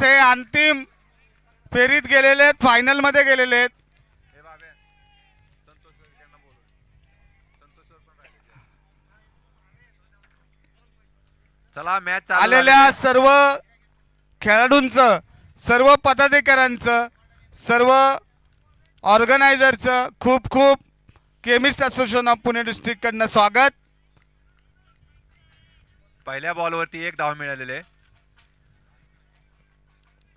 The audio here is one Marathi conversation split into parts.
ते अंतिम फेरीत गेलेले आहेत, फायनल मध्ये गेलेले आहेत. चला मॅच आलेल्या सर्व खेळाडूंचं, सर्व पदाधिकाऱ्यांचं, सर्व ऑर्गनायझरचं खूप खूप chemist association of Pune district कडनं स्वागत. पहिल्या बॉलवरती एक धाव मिळालेले.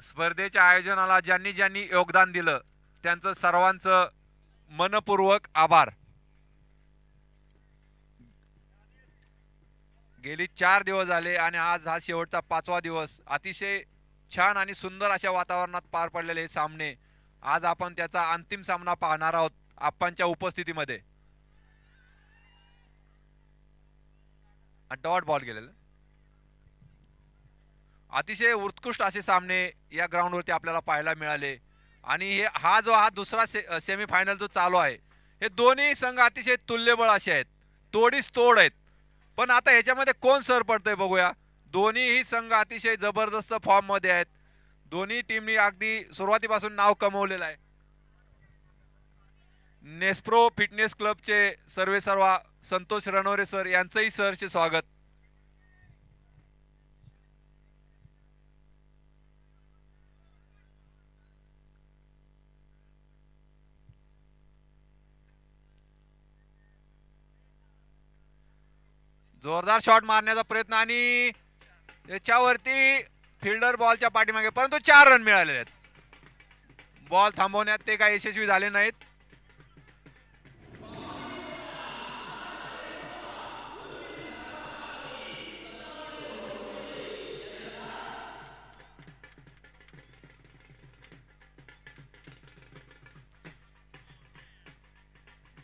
स्पर्धेच्या आयोजनाला ज्यांनी ज्यांनी योगदान दिलं त्यांचं सर्वांचं मनपूर्वक आभार. गेली 4 दिवस झाले आणि आज हा शेवटचा 5वा दिवस. अतिशय छान आणि सुंदर अशा वातावरणात पार पडलेले सामने. आज आपण त्याचा अंतिम सामना पाहणार आहोत आपणच्या उपस्थितीमध्ये. डॉट बॉल गेलेला. अतिशय उत्कृष्ट असे सामने या ग्राउंडवरती आपल्याला पाहायला मिळाले. आणि हा दुसरा सेमीफायनल जो चालू आहे, हे दोन्ही संघ अतिशय तुल्यबळ असे आहेत, तोडीस तोड आहेत. पण आता ह्याच्यामध्ये कोण सर पडतंय बघूया. दोन्हीही संघ अतिशय जबरदस्त फॉर्म मध्ये आहेत. दोन्ही टीमनी अगदी सुरुवातीपासून नाव कमवलेलं आहे. नेस्प्रो फिटनेस क्लबचे सर्वेसर्वा संतोष रणोरे सर यांचंही सरचे स्वागत. जोरदार शॉट मारण्याचा प्रयत्न आणि त्याच्यावरती फिल्डर बॉलच्या पाठीमागे, परंतु 4 रन मिळालेले आहेत. बॉल थांबवण्यात ते काही यशस्वी झाले नाहीत.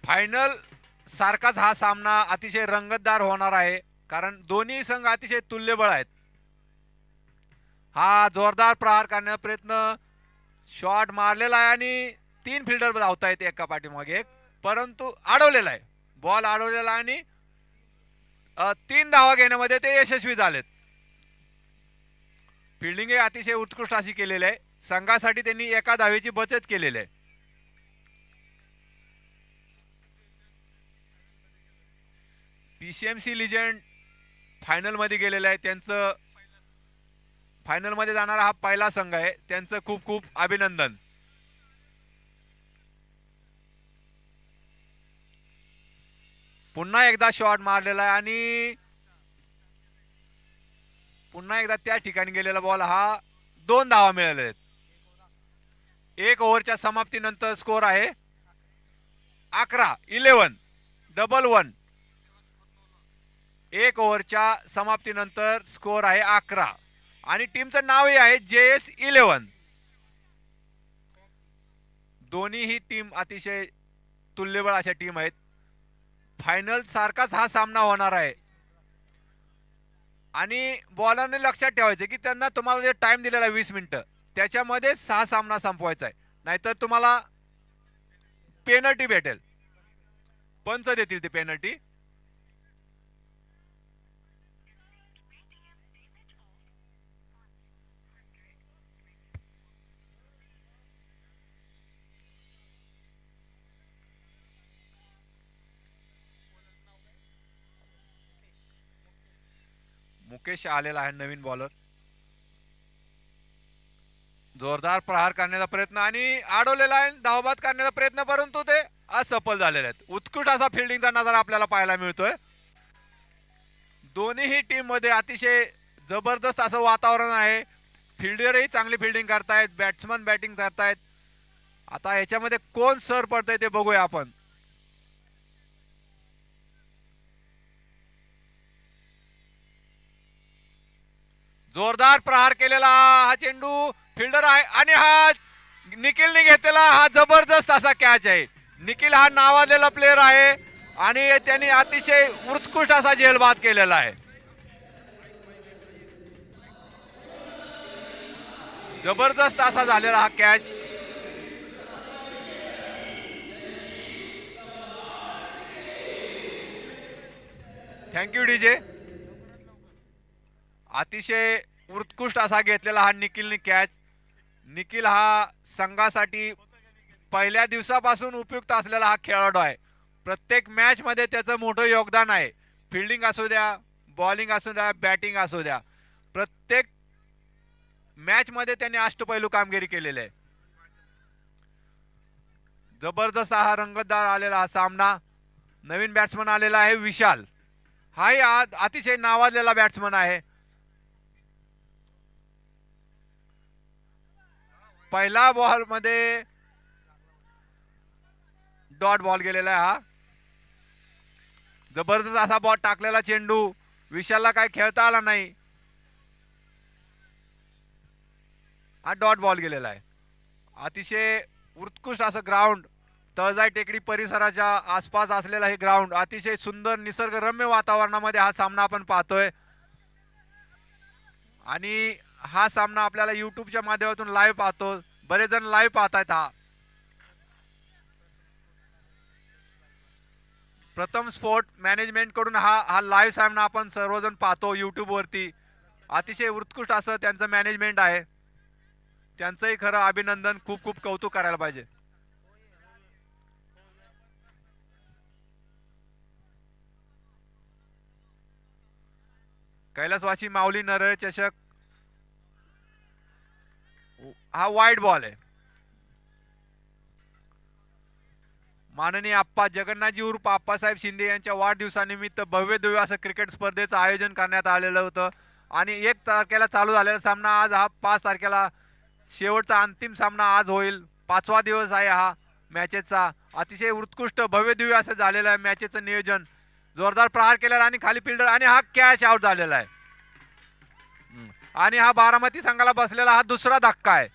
फायनल सारखाच हा सामना अतिशय रंगतदार होणार आहे, कारण दोन्ही संघ अतिशय तुल्यबळ आहेत. हा जोरदार प्रहार करण्याचा प्रयत्न, शॉट मारलेला आहे आणि 3 फिल्डर धावतायत एका पाठीमागे एक, परंतु अडवलेला आहे. बॉल अडवलेला आणि 3 धावा घेण्यामध्ये ते यशस्वी झालेत. फिल्डिंग अतिशय उत्कृष्ट अशी केलेली आहे. संघासाठी त्यांनी एका धावेची बचत केलेली आहे. पीसीएमसी लिजेंड फायनल मध्ये गेलेला आहे. त्यांचं फायनल मध्ये जाणारा हा पहिला संघ आहे. त्यांचं खूप खूप अभिनंदन. पुन्हा एकदा शॉट मारलेला आहे आणि पुन्हा एकदा त्या ठिकाणी गेलेला बॉल. हा 2 धावा मिळाले आहेत. 1 ओव्हरच्या समाप्तीनंतर स्कोर आहे 11 डबल 1. 1 ओव्हरच्या समाप्तीनंतर स्कोर आहे 11 आणि टीमचं नावही आहे JS11. दोन्हीही टीम अतिशय तुल्यबळ अशा टीम आहेत. फायनल सारखाच हा सामना होणार आहे आणि बॉलरने लक्षात ठेवायचं की त्यांना तुम्हाला जे टाइम दिलेला 20 मिनिटं त्याच्यामध्ये 6 सामना संपवायचा आहे, नाहीतर तुम्हाला पेनल्टी भेटेल. पंच देतील ती पेनल्टी. मुकेश आलेला आहे नवीन बॉलर. जोरदार प्रहार करण्याचा प्रयत्न आणि अडवलेला आहे. धावबाद करण्याचा प्रयत्न, परंतु ते असफल झालेले आहेत. उत्कृष्ट असा फिल्डिंगचा नजारा आपल्याला पाहायला मिळतोय. दोन्हीही टीम मध्ये अतिशय जबरदस्त असं वातावरण आहे. फिल्डरही चांगली फिल्डिंग करतायत, बॅट्समन बॅटिंग करतायत. आता याच्यामध्ये कोण सर पडतंय ते बघूया आपण. जोरदार प्रहार केलेला हा चेंडू, फिल्डर आहे आणि हा निखिलने घेतलेला हा जबरदस्त असा कॅच आहे. निखिल हा नावाजलेला प्लेयर आहे आणि त्यांनी अतिशय उत्कृष्ट असा झेलबाद केलेला आहे. जबरदस्त असा झालेला हा कॅच. Thank you DJ. अतिशय उत्कृष्ट असा घेतलेला हा निखिलने कॅच. निखिल हा संघासाठी पहिल्या दिवसापासून उपयुक्त असलेला हा खेळाडू आहे. प्रत्येक मॅच मध्ये त्याचं मोठं योगदान आहे. फिल्डिंग असू द्या, बॉलिंग असू द्या, बॅटिंग असू द्या, प्रत्येक मॅच मध्ये त्यांनी अष्टपैलू कामगिरी केलेली आहे. जबरदस्त हा रंगतदार आलेला हा सामना. नवीन बॅट्समन आलेला आहे विशाल. हाही अतिशय नावाजलेला बॅट्समन आहे. पहिला बॉल मध्ये डॉट बॉल गेलेला आहे. हा जबरदस्त असा बॉल टाकलेला चेंडू विशालला काय खेळता आला नाही. हा डॉट बॉल गेलेला आहे. अतिशय उत्कृष्ट असं ग्राउंड, तळजाई टेकडी परिसराच्या आसपास असलेला हे ग्राउंड, अतिशय सुंदर निसर्गरम्य वातावरणामध्ये हा सामना आपण पाहतोय. आणि हा सामना आपल्याला युट्यूबच्या माध्यमातून लाईव्ह पाहतो. बरेच जण लाईव्ह पाहतायत. हा प्रथम स्पोर्ट मॅनेजमेंट कडून हा लाईव्ह सामना आपण सर्वजण पाहतो युट्यूब वरती. अतिशय उत्कृष्ट असं त्यांचं मॅनेजमेंट आहे. त्यांचंही खरं अभिनंदन, खूप खूप कौतुक करायला पाहिजे. कैलासवासी माऊली नरळ चषक हा वाईड बॉल आहे. माननीय आप्पा जगन्नाथजी उर्फ आप्पासाहेब शिंदे यांच्या वाढदिवसानिमित्त भव्य दिव्य असं क्रिकेट स्पर्धेचं आयोजन करण्यात आलेलं होतं. आणि 1 तारखेला चालू झालेला सामना आज हा 5 तारखेला शेवटचा अंतिम सामना आज होईल. 5वा दिवस आहे हा मॅचेसचा. अतिशय उत्कृष्ट भव्य दिव्य असं झालेलं आहे मॅचेसचं नियोजन. जोरदार प्रहार केलेला आणि खाली फिल्डर आणि हा कॅच आउट झालेला आहे. आणि हा बारामती संघाला बसलेला हा दुसरा धक्का आहे.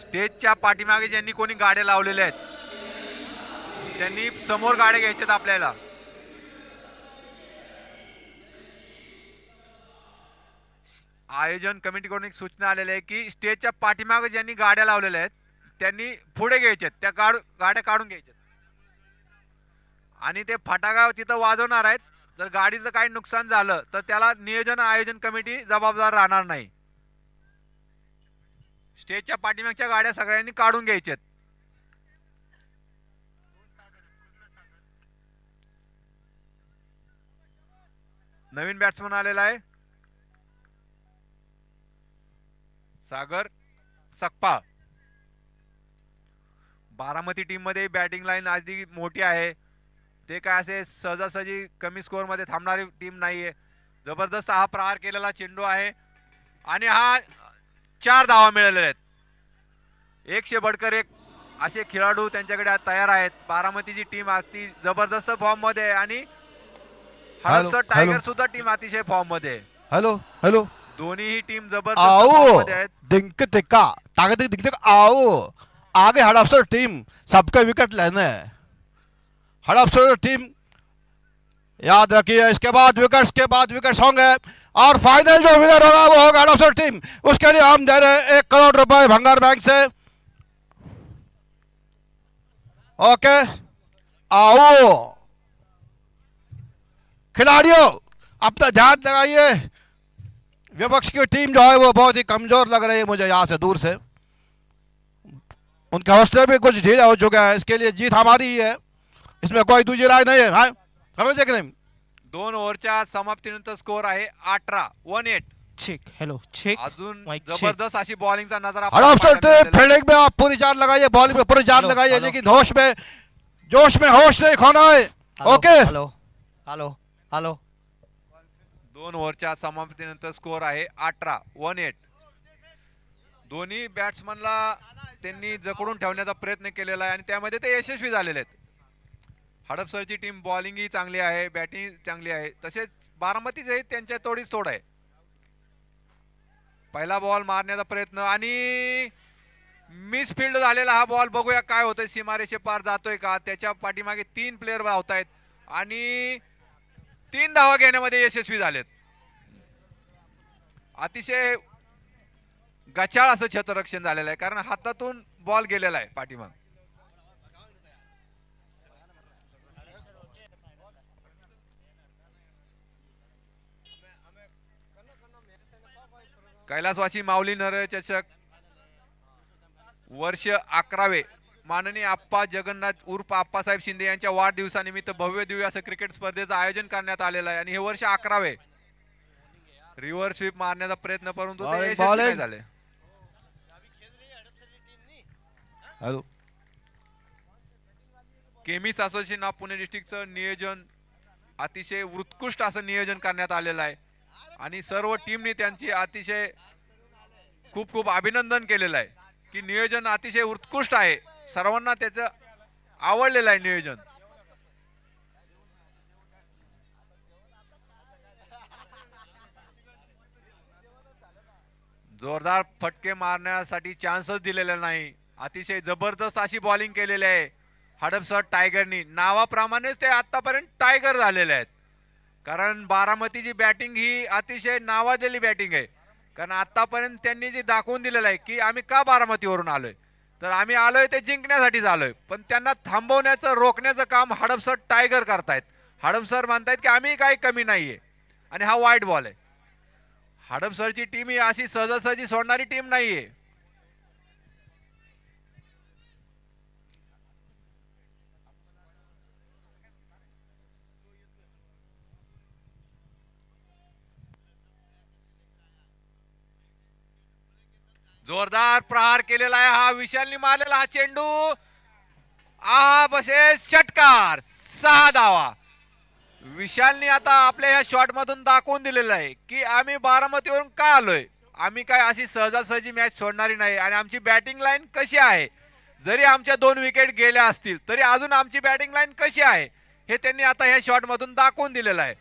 स्टेजच्या पाठीमागे ज्यांनी कोणी गाड्या लावलेल्या आहेत त्यांनी समोर गाड्या घ्यायच्यात आपल्याला. आयोजन कमिटीकडून एक सूचना आलेली आहे की स्टेजच्या पाठीमागे ज्यांनी गाड्या लावलेल्या आहेत त्यांनी पुढे घ्यायच्यात, त्या गाड्या काढून घ्यायच्यात. आणि ते फटाका तिथं वाजवणार आहेत. जर गाडीचं काही नुकसान झालं तर त्याला नियोजन आयोजन कमिटी जबाबदार राहणार नाही. स्टेजच्या पाठीमागच्या गाड्या सगळ्यांनी काढून घ्यायच्यात. नवीन बॅट्समन आलेला आहे सागर सकपाळ. बारामती टीम मध्ये बॅटिंग लाईन आधी मोठी आहे. ते काय असे सहजासहजी कमी स्कोअर मध्ये थांबणारी टीम नाहीये. जबरदस्त हा प्रहार केलेला चेंडू आहे आणि हा 4 धावा मिळालेल्या आहेत. 100 बडकर 1 असे खेळाडू त्यांच्याकडे आज तयार आहेत. बारामतीची टीम अगदी जबरदस्त फॉर्म मध्ये आहे आणि हडपसर टायगर सुद्धा टीम अतिशय फॉर्म मध्ये आहे. हेलो हेलो दोन्ही ही टीम जबरदस्त फॉर्म मध्ये आहेत. दिंक तिक्का ताकत दिंक आओ आगे हड़पसर टीम सबका विकेट लेने. हड़पसर टीम याद रखिए, इसके बाद विकेट्स होंगे और फाइनल जो विनर होगा वो होगा हड़पसर टीम. उसके लिए हम दे रहे हैं 1 करोड़ रुपए भंगार बैंक से. ओके आओ खिलाड़ियों अपना ध्यान लगाइए. विपक्ष की टीम जो है वो बहुत ही कमजोर लग रही है मुझे यहाँ से दूर से. उनके हौसले भी कुछ ढीले हो चुके हैं. इसके लिए जीत हमारी ही है, इसमें कोई दूसरी राय नहीं है. हाँ समझे कि नहीं. 2 ओव्हरच्या समाप्तीनंतर स्कोर आहे 18 चेक हेलो चेक अजून माइक चेक. जबरदस्त अशी बॉलिंगचा नजारा हड़पसर टीम फील्डिंग में आप पूरी जान लगाइए, बॉलिंग में पूरी जान हेलो, लगाइए, हेलो. लेकिन जोश में होश नहीं खोना है. ओके हेलो हेलो हेलो 2 ओव्हरच्या समाप्तीनंतर स्कोर आहे 18 दोन्ही बॅट्समनला त्यांनी जकडून ठेवण्याचा प्रयत्न केलेला आहे आणि त्यामध्ये ते यशस्वी झालेले आहेत. हडपसरची टीम बॉलिंगही चांगली आहे, बॅटिंग चांगली आहे. तसेच बारामतीचे त्यांच्या तोडीस तोड आहे. पहिला बॉल मारण्याचा प्रयत्न आणि मिस फील्ड झालेला हा बॉल. बघूया काय होतंय, सीमारेषे पार जातोय का. त्याच्या पाठीमागे 3 प्लेयर धावतायत आणि 3 धावा घेण्यामध्ये यशस्वी झालेत. अतिशय गचाळ असं क्षेत्ररक्षण झालेलं आहे कारण हातातून बॉल गेलेला आहे पाठीमाग. कैलासवासी माऊली नर चषक वर्ष 11वे माननीय आप्पा जगन्नाथ उर्फ आप्पासाहेब शिंदे यांच्या वाढदिवसानिमित्त भव्य दिव्य असं क्रिकेट स्पर्धेचं आयोजन करण्यात आलेलं आहे आणि हे वर्ष 11वे. रिव्हर्स स्वीप मारण्याचा प्रयत्न परंतु ते Ball, यशस्वी ball नाही in. झाले. Hello chemist association of Pune डिस्ट्रिक्टचं नियोजन अतिशय उत्कृष्ट असं नियोजन करण्यात आलेलं आहे आणि सर्व टीमने त्यांची अतिशय खूप खूप अभिनंदन केलेलं आहे की नियोजन अतिशय उत्कृष्ट आहे. सर्वांना त्याचं आवडलेलं आहे नियोजन. जोरदार फटके मारण्यासाठी चान्सच दिलेला नाही. अतिशय जबरदस्त अशी बॉलिंग केलेली आहे हडपसर टायगरनी. नावाप्रमाणेच ते आतापर्यंत टायगर झालेले आहेत कारण बारामतीची बॅटिंग ही अतिशय नावाजलेली बॅटिंग आहे. कारण आतापर्यंत त्यांनी जे दाखवून दिलेलं आहे की आम्ही का बारामतीवरून आलोय तर आम्ही आलोय ते जिंकण्यासाठी आलोय. पण त्यांना थांबवण्याचं रोखण्याचं काम हडपसर टायगर करतायत. हडपसर म्हणतायत की आम्ही काही कमी नाहीये आणि हा वाईट बॉल आहे. हडपसरची टीम ही अशी सहजासहजी सोडणारी टीम नाहीये. जोरदार प्रहार केलेला आहे हा विशालनी मारलेला हा चेंडू. बसे षटकार 6 धावा. विशालनी आता आपल्या ह्या शॉट मधून दाखवून दिलेलं आहे की आम्ही बारामतीवरून का आलोय. आम्ही काय अशी सहजासहजी मॅच सोडणारी नाही आणि आमची बॅटिंग लाईन कशी आहे. जरी आमच्या 2 विकेट गेल्या असतील तरी अजून आमची बॅटिंग लाईन कशी आहे हे त्यांनी आता ह्या शॉट मधून दाखवून दिलेलं आहे.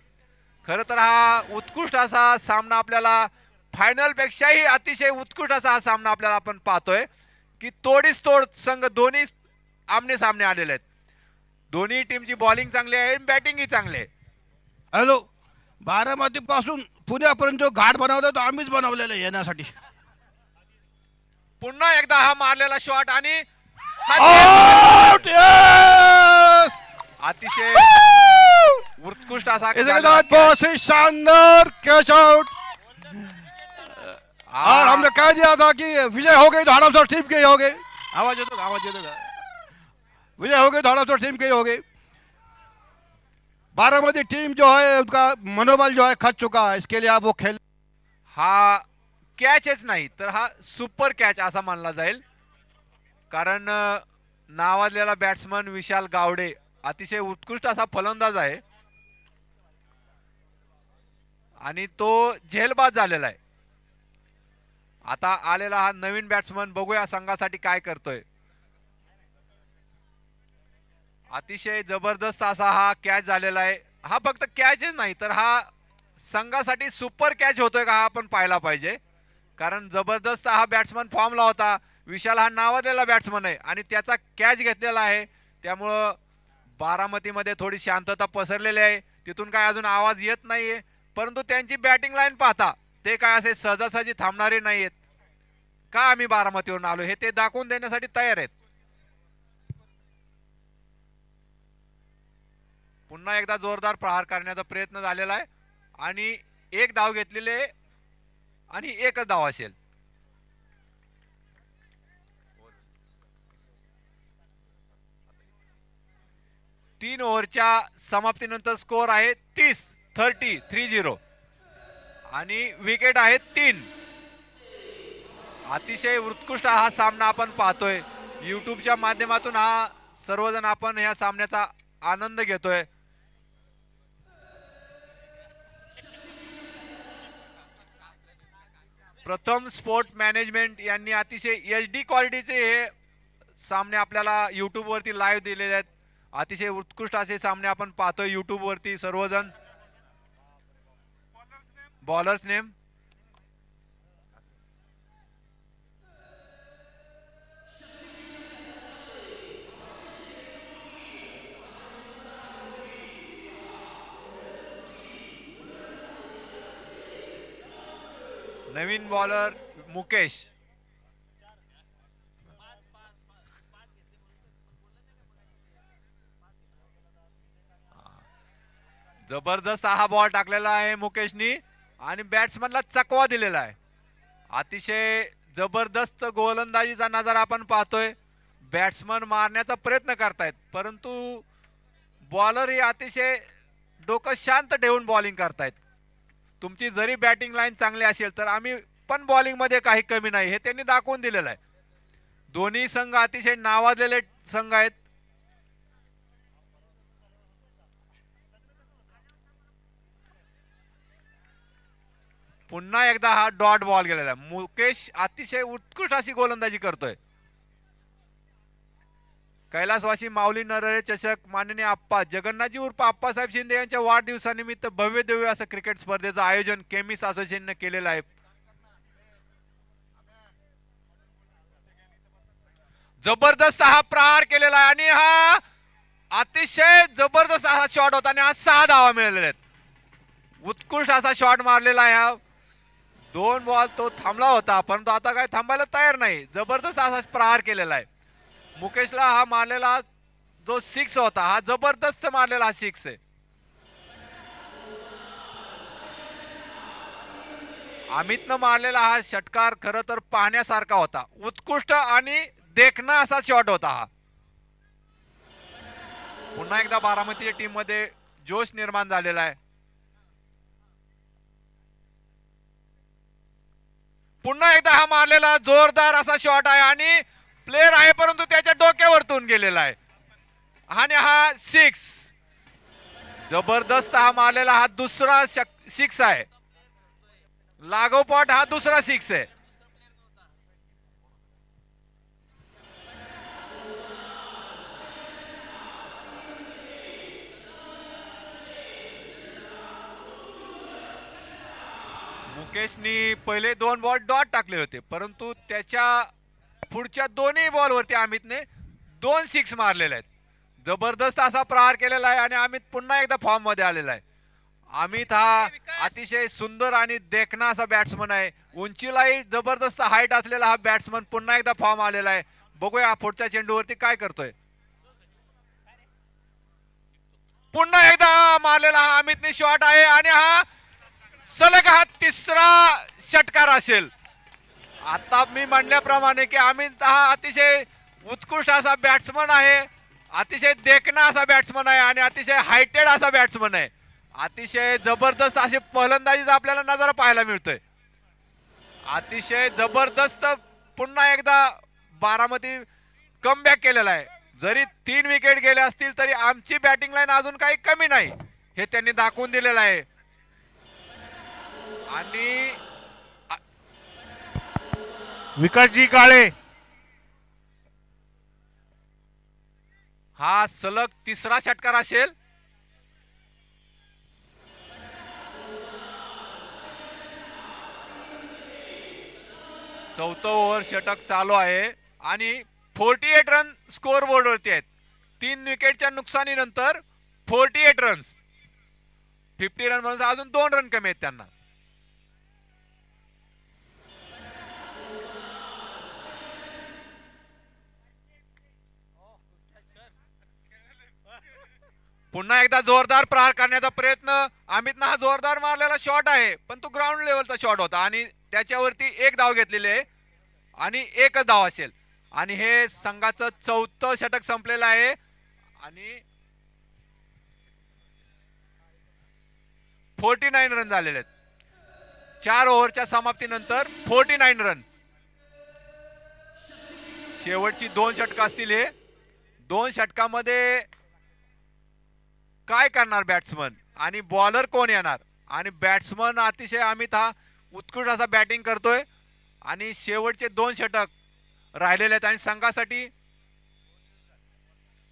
खरं तर हा उत्कृष्ट असा सामना आपल्याला फायनल पेक्षाही अतिशय उत्कृष्ट असा हा सामना आपल्याला आपण पाहतोय की तोडीस तोड संघ दोन्ही आमने सामने आलेले आहेत. दोन्ही टीमची बॉलिंग चांगली आहे बॅटिंगही चांगली आहे. हॅलो बारामती पासून पुण्यापर्यंत जो घाट बनवला तो आम्हीच बनवलेला आहे येण्यासाठी. पुन्हा एकदा हा मारलेला शॉट आणि Out! Yes! अतिशय उत्कृष्ट असा इसके साथ बहुत ही शानदार कैच आउट. और हमने कह दिया था कि विजय हो गई तो हड़पसर टीम की ही हो गई. आवाज येतो का? विजय हो गई तो हड़पसर टीम की ही हो गई. बारामती टीम जो है उनका मनोबल जो है खच चुका है. इसके लिए आप वो खेल हा कॅचच नाही तर हा सुपर कॅच असा मानला जाईल कारण नावाजलेला बॅट्समन विशाल गावडे अतिशय उत्कृष्ट असा फलंदाज आहे आणि तो झेलबाज झालेला आहे. आता आलेला हा नवीन बॅट्समन बघूया संघासाठी काय करतोय. अतिशय जबरदस्त असा हा कॅच झालेला आहे. हा फक्त कॅचच नाही तर हा संघासाठी सुपर कॅच होतोय का हा आपण पाहायला पाहिजे कारण जबरदस्त हा बॅट्समन फॉर्मला होता. विशाल हा नावाजलेला बॅट्समन आहे आणि त्याचा कॅच घेतलेला आहे. त्यामुळं बारामतीमध्ये थोडी शांतता पसरलेली आहे. तिथून काय अजून आवाज येत नाहीये परंतु त्यांची बॅटिंग लाईन पाहता ते काय असे सहजासहजी थांबणारे नाहीयेत. का आम्ही बारामतीवरून आलो हे ते दाखवून देण्यासाठी तयार आहेत. पुन्हा एकदा जोरदार प्रहार करण्याचा प्रयत्न झालेला आहे आणि एक धाव घेतलेले आणि एकच धाव असेल. तीन ओव्हरच्या समाप्तीनंतर स्कोर आहे 30 आणि विकेट आहेत 3. अतिशय उत्कृष्ट हा सामना आपण पाहतोय युट्यूबच्या माध्यमातून. हा सर्वजण आपण या सामन्याचा आनंद घेतोय. प्रथम स्पोर्ट मॅनेजमेंट यांनी अतिशय HD क्वालिटीचे हे सामने आपल्याला युट्यूब वरती लाईव्ह दिलेले आहेत. अतिशय उत्कृष्ट असे सामने आपण पाहतोय युट्यूब वरती सर्वजण. बॉलर्स नेम नवीन बॉलर मुकेश. जबरदस्त हा बॉल टाकलेला आहे मुकेशनी आणि बॅट्समनला चकवा दिलेला आहे. अतिशय जबरदस्त गोलंदाजीचा नजारा आपण पाहतोय. बॅट्समन मारण्याचा प्रयत्न करतायत, परंतु बॉलर ही अतिशय डोकं शांत ठेवून बॉलिंग करतायत. तुमची जरी बॅटिंग लाईन चांगली असेल तर आम्ही पण बॉलिंगमध्ये काही कमी नाही हे त्यांनी दाखवून दिलेलं आहे. दोन्ही संघ अतिशय नावाजलेले संघ आहेत. पुन्हा एकदा हा डॉट बॉल गेलेला आहे. मुकेश अतिशय उत्कृष्ट अशी गोलंदाजी करतोय. कैलासवासी माऊली नरहरे चषक माननीय आप्पा जगन्नाथजी उर्फ आप्पासाहेब शिंदे यांच्या वाढदिवसानिमित्त भव्य दिव्य असं क्रिकेट स्पर्धेचं आयोजन केमिस असोसिएशनने केलेलं आहे. जबरदस्त हा प्रहार केलेला आहे आणि हा अतिशय जबरदस्त असा शॉट होता आणि हा 6 धावा मिळालेल्या आहेत. उत्कृष्ट असा शॉट मारलेला आहे. हा 2 बॉल तो थांबला होता, परंतु आता काय थांबायला तयार नाही. जबरदस्त असा प्रहार केलेला आहे. मुकेशला हा मारलेला जो 6 होता हा जबरदस्त मारलेला हा 6 आहे. अमितनं मारलेला हा षटकार खरं तर पाहण्यासारखा होता. उत्कृष्ट आणि देखणा असा शॉट होता हा. पुन्हा एकदा बारामतीच्या टीम मध्ये जोश निर्माण झालेला आहे. पुन्हा एकदा हा मारलेला जोरदार असा शॉट आहे आणि प्लेयर आहे परंतु त्याच्या डोक्यावरतून गेलेला आहे आणि हा 6 जबरदस्त हा मारलेला हा दुसरा 6 आहे. लागोपाठ हा दुसरा 6 आहे. मुकेशनी पहिले 2 बॉल डॉट टाकले होते, परंतु त्याच्या पुढच्या दोन्ही बॉलवरती अमितने 2 6 मारलेले आहेत. जबरदस्त असा प्रहार केलेला आहे आणि अमित पुन्हा एकदा फॉर्म मध्ये आलेला आहे. अमित हा अतिशय सुंदर आणि देखणा असा बॅट्समन आहे. उंचीलाही जबरदस्त हाईट असलेला हा बॅट्समन पुन्हा एकदा फॉर्म आलेला आहे. बघूया पुढच्या चेंडूवरती काय करतोय. पुन्हा एकदा मारलेला हा अमितने शॉट आहे आणि हा सलग हा 3रा षटकार असेल. आता मी म्हणल्याप्रमाणे की अमित हा अतिशय उत्कृष्ट असा बॅट्समन आहे. अतिशय देखणा असा बॅट्समन आहे आणि अतिशय हायटेड असा बॅट्समन आहे. अतिशय जबरदस्त असे फलंदाजीचा आपल्याला नजारा पाहायला मिळतोय. अतिशय जबरदस्त पुन्हा एकदा बारामती कमबॅक केलेला आहे. जरी 3 विकेट गेले असतील तरी आमची बॅटिंग लाईन अजून काही कमी नाही हे त्यांनी दाखवून दिलेलं आहे. आणि विकासजी काळे हा सलग 3रा षटकार असेल. चौथं ओव्हर षटक चालू आहे आणि 48 रन स्कोर बोर्ड वरती आहेत. 3 विकेटच्या नुकसानीनंतर 48 रन्स. 50 रन म्हणून अजून 2 रन कमी आहेत त्यांना. पुन्हा एकदा जोरदार प्रहार करण्याचा प्रयत्न. अमितनं हा जोरदार मारलेला शॉट आहे, पण तो ग्राउंड लेवलचा शॉट होता आणि त्याच्यावरती 1 धाव घेतलेली आहे आणि 1च धाव असेल. आणि हे संघाचं 4थं षटक संपलेलं आहे आणि 49 रन झालेले आहेत. 4 ओव्हरच्या समाप्तीनंतर 49 रन. शेवटची 2 षटकं असतील. हे 2 षटकामध्ये काय करणार बॅट्समन आणि बॉलर कोण येणार. आणि बॅट्समन अतिशय अमित हा उत्कृष्ट असा बॅटिंग करतोय आणि शेवटचे 2 षटक राहिलेले आहेत आणि संघासाठी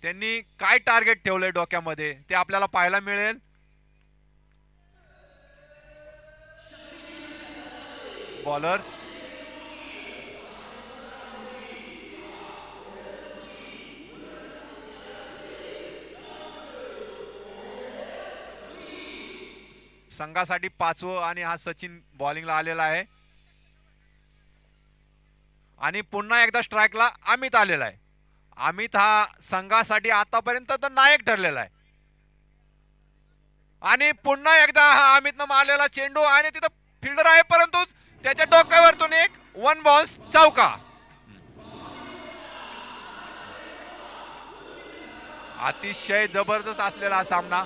त्यांनी काय टार्गेट ठेवलंय डोक्यामध्ये ते आपल्याला पाहायला मिळेल. बॉलर्स संघासाठी 5वं आणि हा सचिन बॉलिंगला आलेला आहे आणि पुन्हा एकदा स्ट्राइकला अमित आलेला आहे. अमित हा संघासाठी आतापर्यंत तर नायक ठरलेला आहे आणि पुन्हा एकदा हा अमितनं मारलेला चेंडू आणि तिथं फिल्डर आहे परंतु त्याच्या डोक्यावरतून एक 1 बाउन्स चौका. अतिशय जबरदस्त असलेला हा सामना.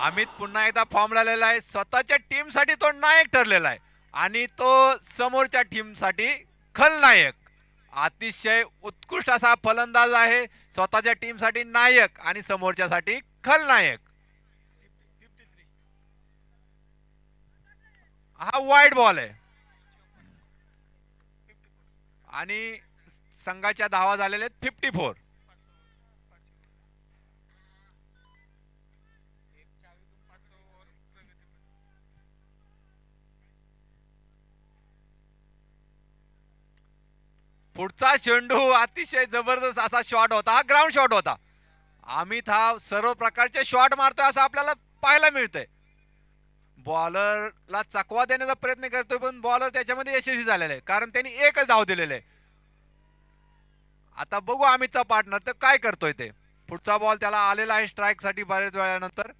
अमित पुन्हा एकदा फॉर्म आलेला आहे. स्वतःच्या टीमसाठी तो नायक ठरलेला आहे आणि तो समोरच्या टीमसाठी खलनायक. अतिशय उत्कृष्ट असा फलंदाज आहे. स्वतःच्या टीमसाठी नायक आणि समोरच्यासाठी खलनायक. हा वाईड बॉल आहे आणि संघाच्या धावा झालेल्या आहेत 54. पुढचा चेंडू अतिशय जबरदस्त असा शॉट होता. हा ग्राउंड शॉट होता. अमित हा सर्व प्रकारचे शॉट मारतोय असं आपल्याला पाहायला मिळतंय. बॉलरला चकवा देण्याचा प्रयत्न करतोय पण बॉलर त्याच्यामध्ये यशस्वी झालेला आहे कारण त्यांनी एकच धाव दिलेले आहे. आता बघू अमितचा पार्टनर तर काय करतोय ते. पुढचा बॉल त्याला आलेला आहे स्ट्राईक साठी बरेच वेळानंतर.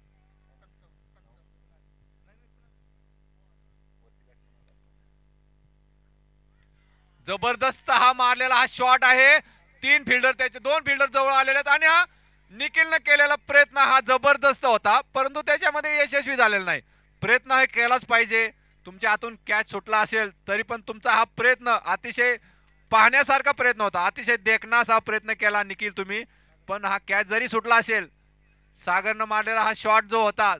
जबरदस्त हा मारलेला हा शॉट आहे. 3 फिल्डर त्याचे 2 फिल्डर जवळ आलेले आहेत आणि हा निखिलने केलेला प्रयत्न हा जबरदस्त होता परंतु त्याच्यामध्ये यशस्वी झालेला नाही. प्रयत्न हे केलाच पाहिजे. तुमच्या हातून कॅच सुटला असेल तरी पण तुमचा हा प्रयत्न अतिशय पाहण्यासारखा प्रयत्न होता. अतिशय देखण्याचा प्रयत्न केला निखिल तुम्ही. पण हा कॅच जरी सुटला असेल सागरनं मारलेला हा शॉट जो होता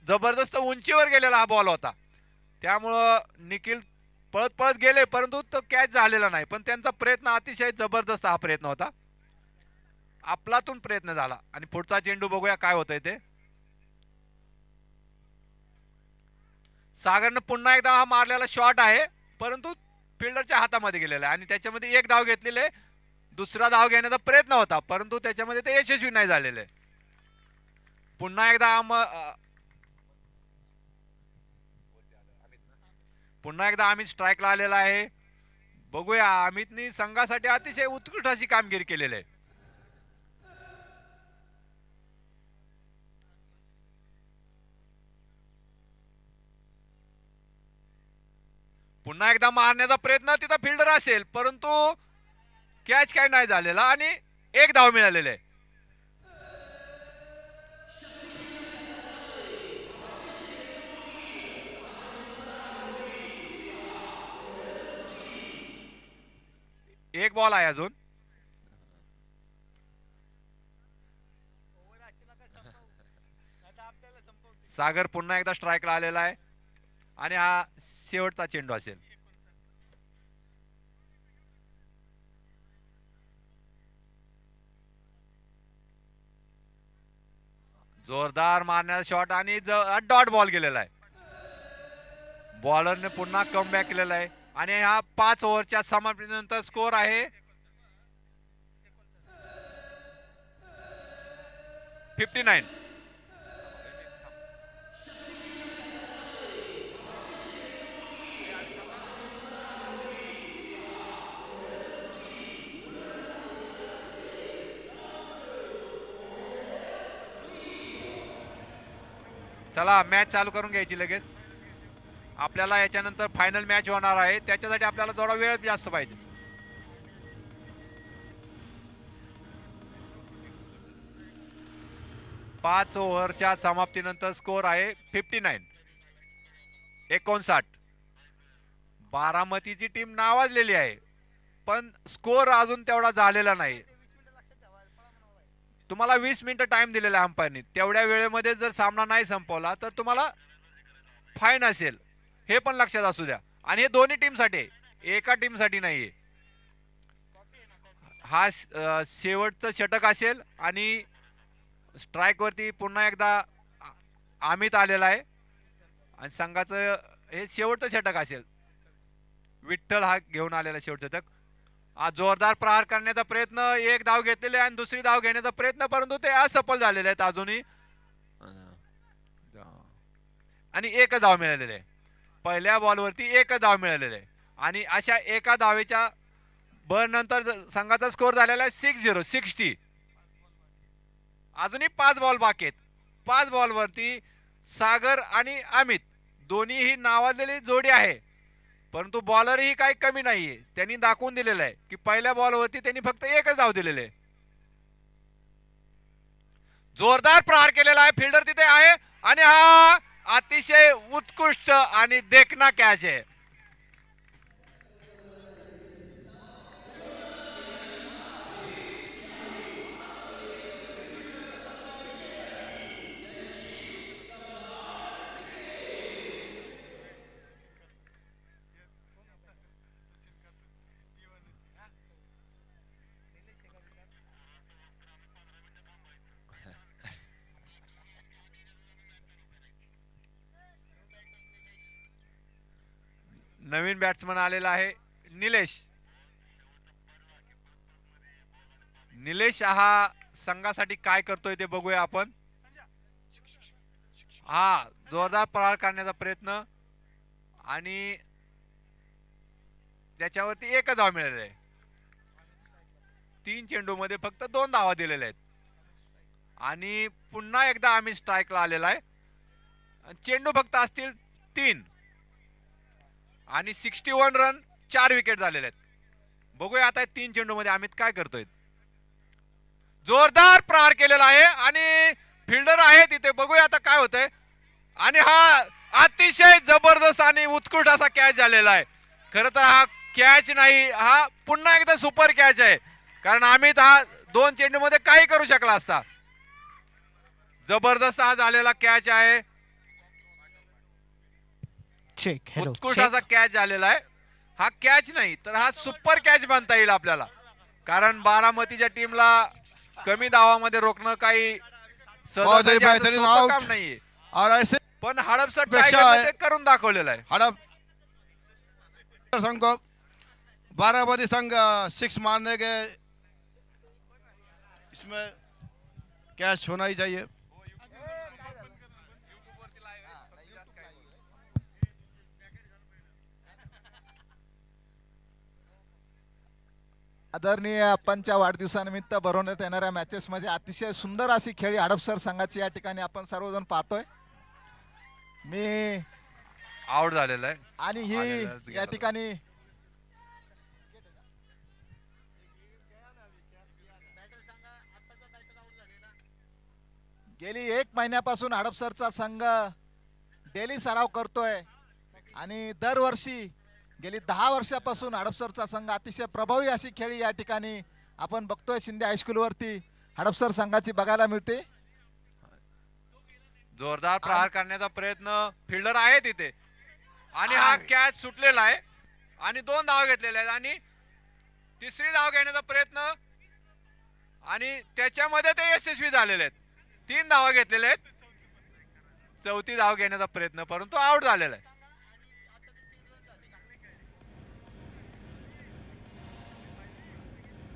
जबरदस्त उंचीवर गेलेला हा बॉल होता त्यामुळं निखिल पळत पळत गेले परंतु तो कॅच झालेला नाही. पण त्यांचा प्रयत्न अतिशय जबरदस्त हा प्रयत्न होता. आपलातून प्रयत्न झाला आणि पुढचा चेंडू बघूया काय होतंय ते. सागरनं पुन्हा एकदा हा मारलेला शॉट आहे परंतु फिल्डरच्या हातामध्ये गेलेला आहे आणि त्याच्यामध्ये एक धाव घेतलेले. दुसरा धाव घेण्याचा प्रयत्न होता परंतु त्याच्यामध्ये ते यशस्वी नाही झालेले. पुन्हा एकदा अमित स्ट्राईकला आलेला आहे. बघूया अमितनी संघासाठी अतिशय उत्कृष्ट अशी कामगिरी केलेली आहे. पुन्हा एकदा मारण्याचा प्रयत्न. तिथं फिल्डर असेल परंतु कॅच काय नाही झालेला आणि एक धाव मिळालेले आहे. एक बॉल आहे अजून. सागर पुन्हा एकदा स्ट्राईकला आलेला आहे आणि हा शेवटचा चेंडू असेल. जोरदार मारण्याचा शॉट आणि डॉट बॉल गेलेला आहे. बॉलरने पुन्हा कमबॅक केलेला आहे आणि हा 5 ओव्हरच्या समाप्तीनंतर स्कोर आहे 59. चला मॅच चालू करून घ्यायची लगेच. आपल्याला याच्यानंतर फायनल मॅच होणार आहे त्याच्यासाठी आपल्याला थोडा वेळ जास्त पाहिजे. पाच ओव्हरच्या समाप्तीनंतर स्कोर आहे 59. 59. बारामतीची टीम नावाजलेली आहे पण स्कोर अजून तेवढा झालेला नाही. तुम्हाला 20 मिनिटं टाइम दिलेला आहे अंपायरनी. तेवढ्या वेळेमध्ये जर सामना नाही संपवला तर तुम्हाला फाईन असेल हे पण लक्षात असू द्या. आणि हे दोन्ही टीमसाठी एका टीमसाठी नाहीये. हा शेवटचं षटक असेल आणि स्ट्राईक वरती पुन्हा एकदा अमित आलेला आहे आणि संघाचं हे शेवटचं षटक असेल. विठ्ठल हा घेऊन आलेला शेवटचं षटक. हा जोरदार प्रहार करण्याचा प्रयत्न. एक धाव घेतलेले आणि दुसरी धाव घेण्याचा प्रयत्न परंतु ते असफल झालेले आहेत अजूनही आणि एक धाव मिळालेले आहे. पहिल्या बॉलवरती एक धाव मिळालेले आहे आणि अशा एका धावेच्या बर नंतर संघाचा स्कोर झालेला आहे 60. अजूनही 5 बॉल बाकी आहेत. 5 बॉलवरती सागर आणि अमित दोन्हीही नावाजलेली जोडी आहे, परंतु बॉलरही काही कमी नाहीये. त्यांनी दाखवून दिलेलं आहे की पहिल्या बॉलवरती त्यांनी फक्त एकच धाव दिलेले आहे. जोरदार प्रहार केलेला आहे, फिल्डर तिथे आहे आणि हा अतिशय उत्कृष्ट आणि देखणा कॅच आहे. नवीन बॅट्समन आलेला आहे निलेश. निलेश हा संघासाठी काय करतोय ते बघूया आपण. हा जोरदार प्रहार करण्याचा प्रयत्न आणि त्याच्यावरती एकच धाव मिळालेला आहे. 3 चेंडूमध्ये फक्त 2 धावा दिलेल्या आहेत आणि पुन्हा एकदा आम्ही स्ट्राईकला आलेला आहे. चेंडू फक्त असतील 3 आणि 61 रन, 4 विकेट झालेले आहेत. बघूया आता 3 चेंडूमध्ये अमित काय करतोय. जोरदार प्रहार केलेला आहे आणि फिल्डर आहे तिथे, बघूया आता काय होतंय. आणि हा अतिशय जबरदस्त आणि उत्कृष्ट असा कॅच झालेला आहे. खरं तर हा कॅच नाही, हा पुन्हा एकदा सुपर कॅच आहे, कारण अमित हा 2 चेंडूमध्ये काही करू शकला असता. जबरदस्त हा झालेला कॅच आहे, चेक हेलो उत्कृष्ट असा कॅच झालेला आहे. हा कॅच नाही तर हा सुपर कॅच म्हणता येईल आपल्याला, कारण बारामतीच्या टीमला कमी धावामध्ये रोखणं काही बहुत ही सहजासहजी असं बेहतरीन सोपं आउट. काम नाहीये, और ऐसे पण हडपसर पेक्षा टायगरने आहे. ते करून दाखवलेलं आहे. हड़प संघ को बारामती संघ 6 मारने के, इसमें कैच होना ही चाहिए. आदरणीय अप्पांच्या वाढदिवसानिमित्त भरवण्यात येणाऱ्या मॅचेस मध्ये अतिशय सुंदर अशी खेळी हडपसर संघाची या ठिकाणी आपण सर्वजण पाहतोय. मी आउट झालेला आहे आणि ही आलेला या ठिकाणी गेली 1 महिन्यापासून हडपसरचा संघ डेली सराव करतोय आणि दरवर्षी गेली 10 वर्षापासून हडपसरचा संघ अतिशय प्रभावी अशी खेळी या ठिकाणी आपण बघतोय. शिंदे हायस्कूल वरती हडपसर संघाची बघायला मिळते. जोरदार प्रहार करण्याचा प्रयत्न, फिल्डर आहे तिथे आणि हा कॅच सुटलेला आहे आणि 2 धाव घेतलेल्या आहेत आणि 3री धाव घेण्याचा प्रयत्न आणि त्याच्यामध्ये ते यशस्वी झालेले आहेत. 3 धावा घेतलेल्या आहेत, 4थी धाव घेण्याचा प्रयत्न, परंतु आउट झालेला आहे.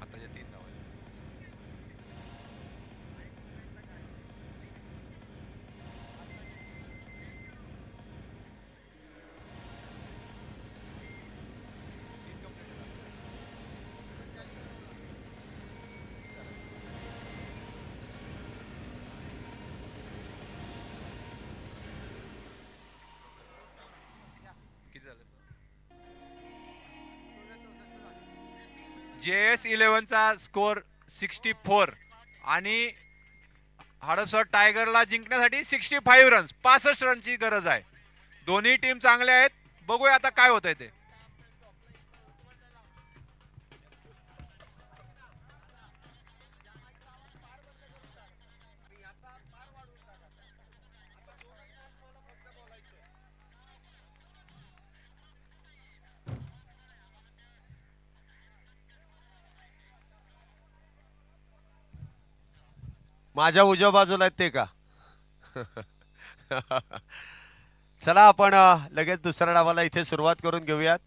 आताच्या 3 धावा आहेत. किती झाले? JS11चा स्कोर 64 आणि हडपसर टायगरला जिंकण्यासाठी 65 रन्स, 65 रनची गरज आहे. दोन्ही टीम चांगल्या आहेत, बघूया आता काय होतंय ते. माझ्या उजव्या बाजूला आहेत ते का? चला आपण लगेच दुसऱ्या डावाला इथे सुरुवात करून घेऊयात.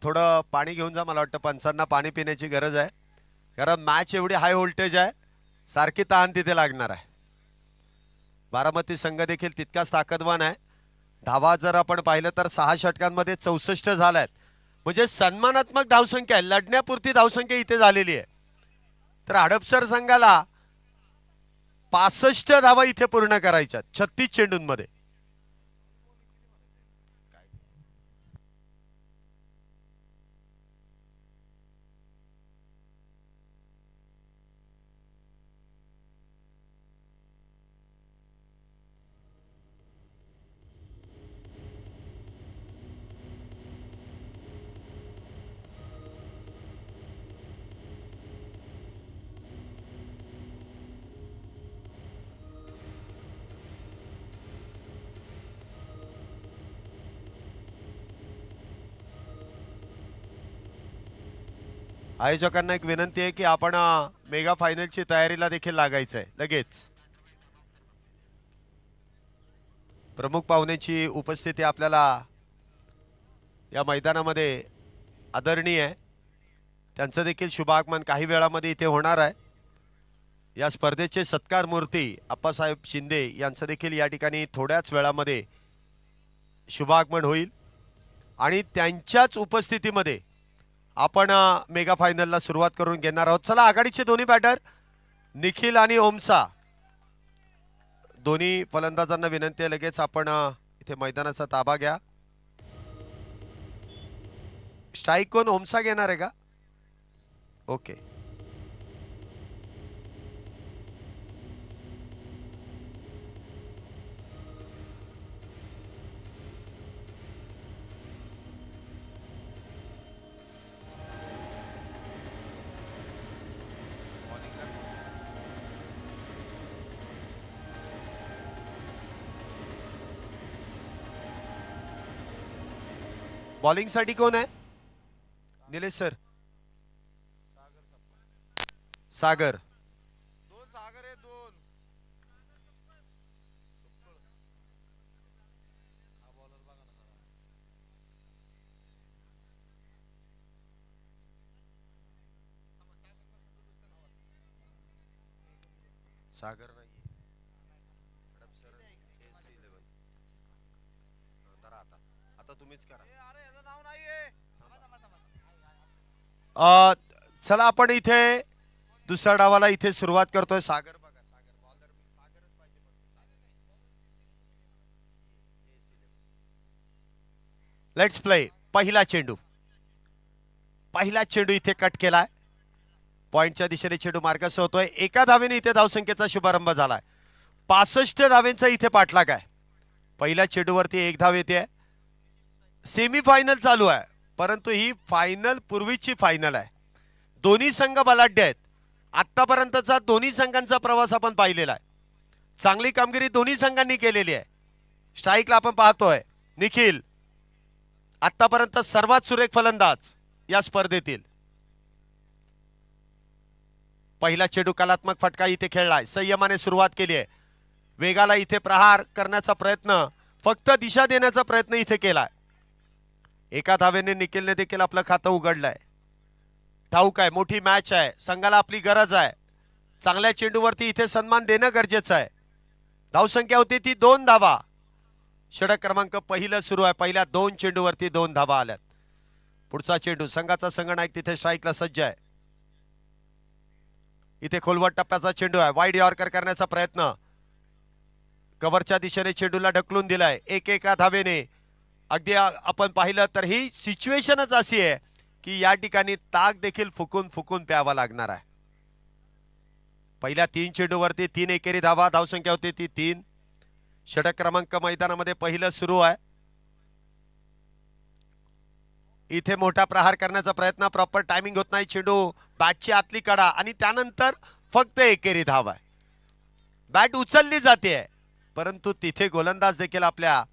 थोडं पाणी घेऊन जा, मला वाटतं पंचांना पाणी पिण्याची गरज आहे, कारण मॅच एवढी हाय व्होल्टेज आहे, सारखी ताण तिथे लागणार आहे. बारामती संघ देखील तितकाच ताकदवान आहे. धावा जर आपण पाहिलं तर 6 षटकांमध्ये 64 झाल्यात, म्हणजे सन्मानात्मक धावसंख्या आहे, लढण्यापुरती धावसंख्या इथे झालेली आहे. तर हडपसर संघाला 65 धावा इथे पूर्ण करायच्या 36 चेंडूंमध्ये. आयोजकांना एक विनंती आहे की आपण मेगा फायनलची तयारीला देखील लागायचं आहे लगेच. प्रमुख पाहुण्यांची उपस्थिती आपल्याला या मैदानामध्ये आदरणीय आहे. त्यांचं देखील शुभागमन काही वेळामध्ये इथे होणार आहे. या स्पर्धेचे सत्कार मूर्ती आप्पासाहेब शिंदे यांचं देखील या ठिकाणी थोड्याच वेळामध्ये शुभागमन होईल आणि त्यांच्याच उपस्थितीमध्ये आपण मेगा फायनलला सुरुवात करून घेणार आहोत. चला आघाडीचे दोन्ही बॅटर निखिल आणि ओमसा दोन्ही फलंदाजांना विनंती आहे लगेच आपण इथे मैदानाचा ताबा घ्या. स्ट्राईक कोण ओमसा घेणार आहे का? ओके. बॉलिंग साठी कोण आहे? निलेश सर. सागर. सागर नाही. आता तुम्हीच करा. चला आपण इथे दुसऱ्या डावाला इथे सुरुवात करतोय. सागर बघा. Let's play. पहिला चेंडू इथे कट केलाय. पॉइंटच्या दिशेने चेंडू मार्गास होतोय. एका धावेने इथे धावसंख्येचा शुभारंभ झालाय. 65 धावेंचा इथे पाठलाग आहे. पहिल्या चेंडूवरती एक धाव येते. सेमी फायनल चालू आहे परंतु ही फायनल पूर्वीची फायनल आहे. दोन्ही संघ बलाढ्य आहेत. आतापर्यंतचा दोन्ही संघांचा प्रवास आपण पाहिलेला आहे. चांगली कामगिरी दोन्ही संघांनी केलेली आहे. स्ट्राईकला आपण पाहतोय निखिल आतापर्यंत सर्वात सुरेख फलंदाज या स्पर्धेतील. पहिला चेंडू कलात्मक फटका इथे खेळलाय. संयमाने सुरुवात केली आहे. वेगाला इथे प्रहार करण्याचा प्रयत्न फक्त दिशा देण्याचा प्रयत्न इथे केलाय. एका धावेने निखिलने देखील आपलं खातं उघडलंय. ठाऊक आहे मोठी मॅच आहे. संघाला आपली गरज आहे. चांगल्या चेंडूवरती इथे सन्मान देणं गरजेचं आहे. धावसंख्या होती ती 2 धावा. षटक क्रमांक पहिलं सुरू आहे. पहिल्या 2 चेंडूवरती 2 धावा आल्यात. पुढचा चेंडू संघाचा संघनायक तिथे स्ट्राईकला सज्ज आहे. इथे खोलवट टप्प्याचा चेंडू आहे. वाईड यॉर्कर करण्याचा प्रयत्न कव्हरच्या दिशेने चेंडूला ढकलून दिलाय. एका धावेने अगदी आपण पाहिलं तर ही सिच्युएशनच अशी आहे की या ठिकाणी ताक देखील फुकून प्यावा लागणार आहे. पहिल्या 3 चेंडूवरती 3 एकेरी धावा. धावसंख्या होती ती 3. षटक क्रमांक मैदानामध्ये पहिलं सुरू आहे. इथे मोठा प्रहार करण्याचा प्रयत्न. प्रॉपर टायमिंग होत नाही. चेंडू बॅटची आतली कडा आणि त्यानंतर फक्त एकेरी धाव आहे. बॅट उचलली जाते परंतु तिथे गोलंदाज देखील आपल्या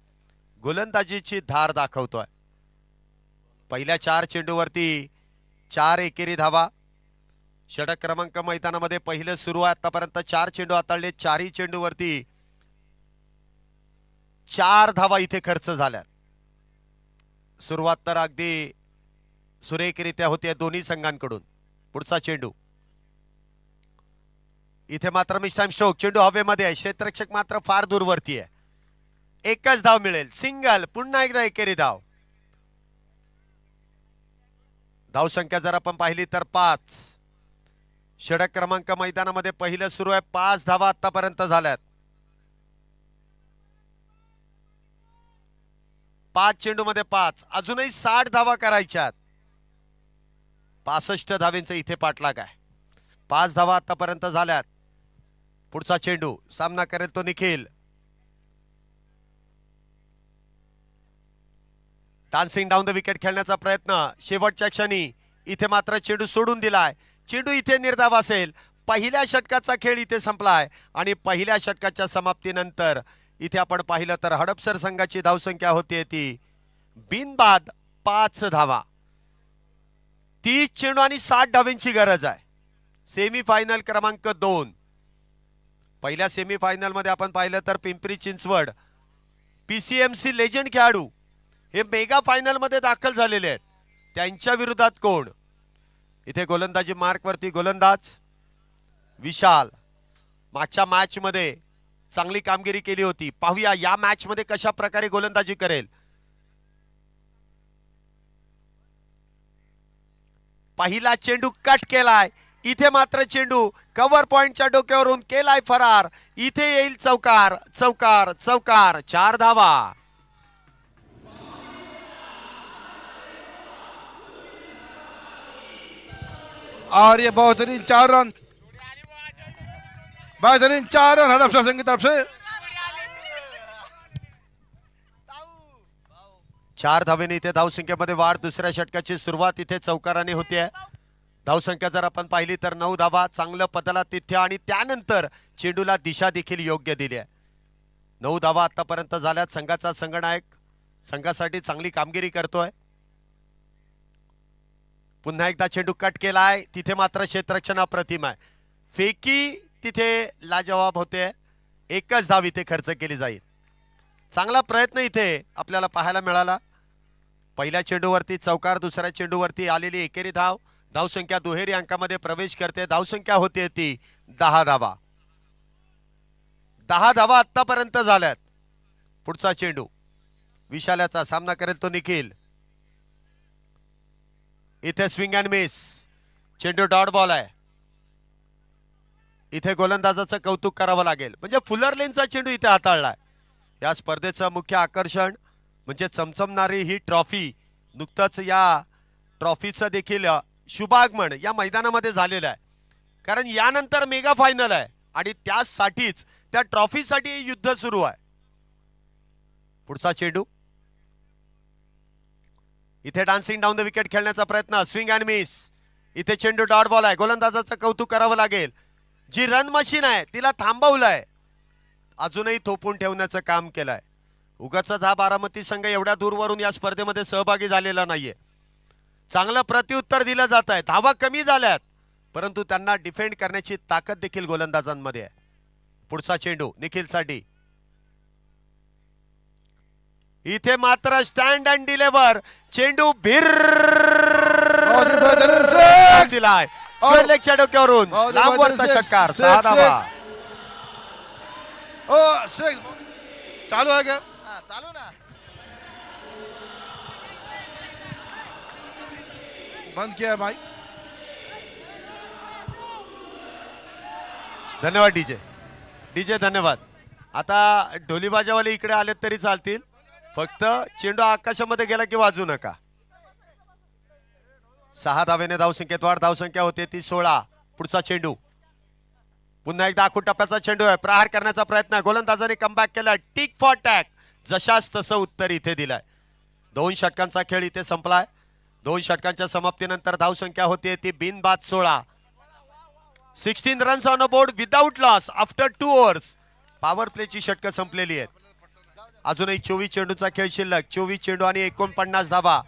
गोलंदाजीची धार दाखवतोय. पहिल्या 4 चेंडूवरती 4 एकेरी धावा. षटक क्रमांक मैदानामध्ये पहिलं सुरू आहे. आतापर्यंत 4 चेंडू हाताळले. 4ही चेंडूवरती 4 धावा इथे खर्च झाल्या. सुरुवात तर अगदी सुरेखरित्या होते दोन्ही संघांकडून. पुढचा चेंडू इथे मात्र मिस टाइम स्ट्रोक. चेंडू हवेमध्ये आहे. क्षेत्ररक्षक मात्र फार दूरवरती आहे. एकच धाव मिळेल. सिंगल. पुन्हा एकदा एकेरी धाव. धावसंख्या जर आपण पाहिली तर 5. षटक क्रमांक मैदानामध्ये पहिलं सुरू आहे. 5 धावा आतापर्यंत झाल्यात. 5 चेंडूमध्ये 5. अजूनही 60 धावा करायच्यात. 65 धावेंचा इथे पाठलाग आहे. 5 धावा आतापर्यंत झाल्यात. पुढचा चेंडू सामना करेल तो Nikhil. Dancing down the wicket खेळण्याचा प्रयत्न शेवटच्या क्षणी. इथे मात्र चेंडू सोडून दिलाय. चेंडू इथे निर्धाव असेल. पहिल्या षटकाचा खेळ इथे संपलाय आणि पहिल्या षटकाच्या समाप्तीनंतर इथे आपण पाहिलं तर हडपसर संघाची धावसंख्या होती ती बिनबाद 5 धावा. 30 चेंडू आणि 60 धावेंची गरज आहे. सेमी फायनल क्रमांक 2. पहिल्या सेमी फायनल मध्ये आपण पाहिलं तर पिंपरी चिंचवड PCMC लेजंड खेळाडू हे मेगा फायनल मध्ये दाखल झालेले आहेत. त्यांच्या विरोधात कोण? इथे गोलंदाजी मार्क वरती गोलंदाज विशाल. मागच्या मॅच मध्ये चांगली कामगिरी केली होती. पाहूया या मॅच मध्ये कशा प्रकारे गोलंदाजी करेल. पहिला चेंडू कट केलाय. इथे मात्र चेंडू कव्हर पॉइंटच्या डोक्यावरून केलाय फरार. इथे येईल चौकार चौकार चौकार. 4 धावा. और ये बेहतरीन 4 रन, बेहतरीन 4 रन हडपसर संघ की तरफ से. 4 धावेने इथे धावसंख्येमध्ये वाढ. दुसऱ्या षटकाची सुरुवात इथे चौकाराने होतीये. धावसंख्या जर आपण पाहिली तर 9 धावा. चांगलं पदाला तिथे आणि त्यानंतर चेंडूला दिशा देखील योग्य दिली आहे. 9 धावा आतापर्यंत झाल्यात. संघाचा संघनायक संघासाठी चांगली कामगिरी करतोय. पुन्हा एकदा चेंडू कट केलाय. तिथे मात्र क्षेत्ररक्षण अप्रतिम आहे. फेकी तिथे लाजवाब होते. एकच धाव इथे खर्च केली जाईल. चांगला प्रयत्न इथे आपल्याला पाहायला मिळाला. पहिल्या चेंडूवरती चौकार. दुसऱ्या चेंडूवरती आलेली एकेरी धाव. धावसंख्या दुहेरी अंकामध्ये प्रवेश करते. धावसंख्या होते ती 10 धावा. 10 धावा आतापर्यंत झाल्यात. पुढचा चेंडू विशालाचा सामना करेल तो निखिल. इथे स्विंग अँड मिस. चेंडू डॉट बॉल आहे. इथे गोलंदाजाचं कौतुक करावं लागेल. म्हणजे फुलरलेनचा चेंडू इथे हाताळलाय. या स्पर्धेचं मुख्य आकर्षण म्हणजे चमचमणारी ही ट्रॉफी. नुकतंच या ट्रॉफीचं देखील शुभागमन या मैदानामध्ये झालेलं आहे. कारण यानंतर मेगा फायनल आहे आणि त्यासाठीच त्या ट्रॉफीसाठी युद्ध सुरू आहे. पुढचा चेंडू इथे डान्सिंग डाऊन द विकेट खेळण्याचा प्रयत्न. Swing and miss. इथे चेंडू डॉट बॉल आहे. गोलंदाजाचं कौतुक करावं लागेल. जी रन मशीन आहे तिला थांबवलंय. अजूनही थोपून ठेवण्याचं काम केलंय. उगाच हा बारामती संघ एवढ्या दूरवरून या स्पर्धेमध्ये सहभागी झालेला नाहीये. चांगलं प्रत्युत्तर दिलं जात आहे. धावा कमी झाल्यात परंतु त्यांना डिफेंड करण्याची ताकद देखील गोलंदाजांमध्ये आहे. पुढचा चेंडू निखिलसाठी. इथे मात्र स्टँड अँड डिलिव्हर. चेंडू दिलाय लेगच्या डोक्यावरून. लांबवरचा षटकार. 6 धावा. चालू आहे का? चालू ना. बंद किया भाई. धन्यवाद डीजे. डीजे धन्यवाद. आता ढोलीबाजावाले इकडे आले तरी चालतील. फक्त चेंडू आकाशामध्ये गेला की वाजू नका. 6 धावेने धावसंख्येत वाढ. धावसंख्या होते ती 16. पुढचा चेंडू पुन्हा एकदा आखूड टप्प्याचा चेंडू आहे. प्रहार करण्याचा प्रयत्न. गोलंदाजाने कमबॅक केला. Tit for tat. जशास तसं उत्तर इथे दिलंय. 2 षटकांचा खेळ इथे संपलाय. 2 षटकांच्या समाप्तीनंतर धावसंख्या होते ती बिनबाद 16. 16 runs on a board without loss after 2 overs. Power प्लेची षटकं संपलेली आहेत. अजूनही 24 चेंडूचा खेळ शिल्लक. 24 चेंडू आणि 49 धावा.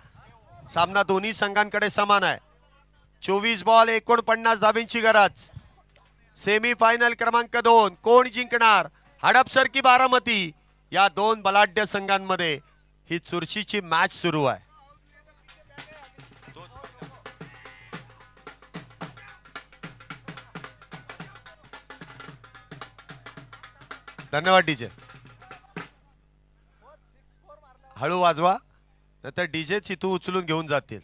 सामना दोन्ही संघांकडे समान आहे. 24 बॉल 49 धावेंची गरज. सेमी फायनल क्रमांक 2. कोण जिंकणार? हडपसर की बारामती? या 2 बलाढ्य संघांमध्ये ही चुरशीची मॅच सुरू आहे. धन्यवाद डीजे. हळू वाजवा नाहीतर डीजेच इथून उचलून घेऊन जातील.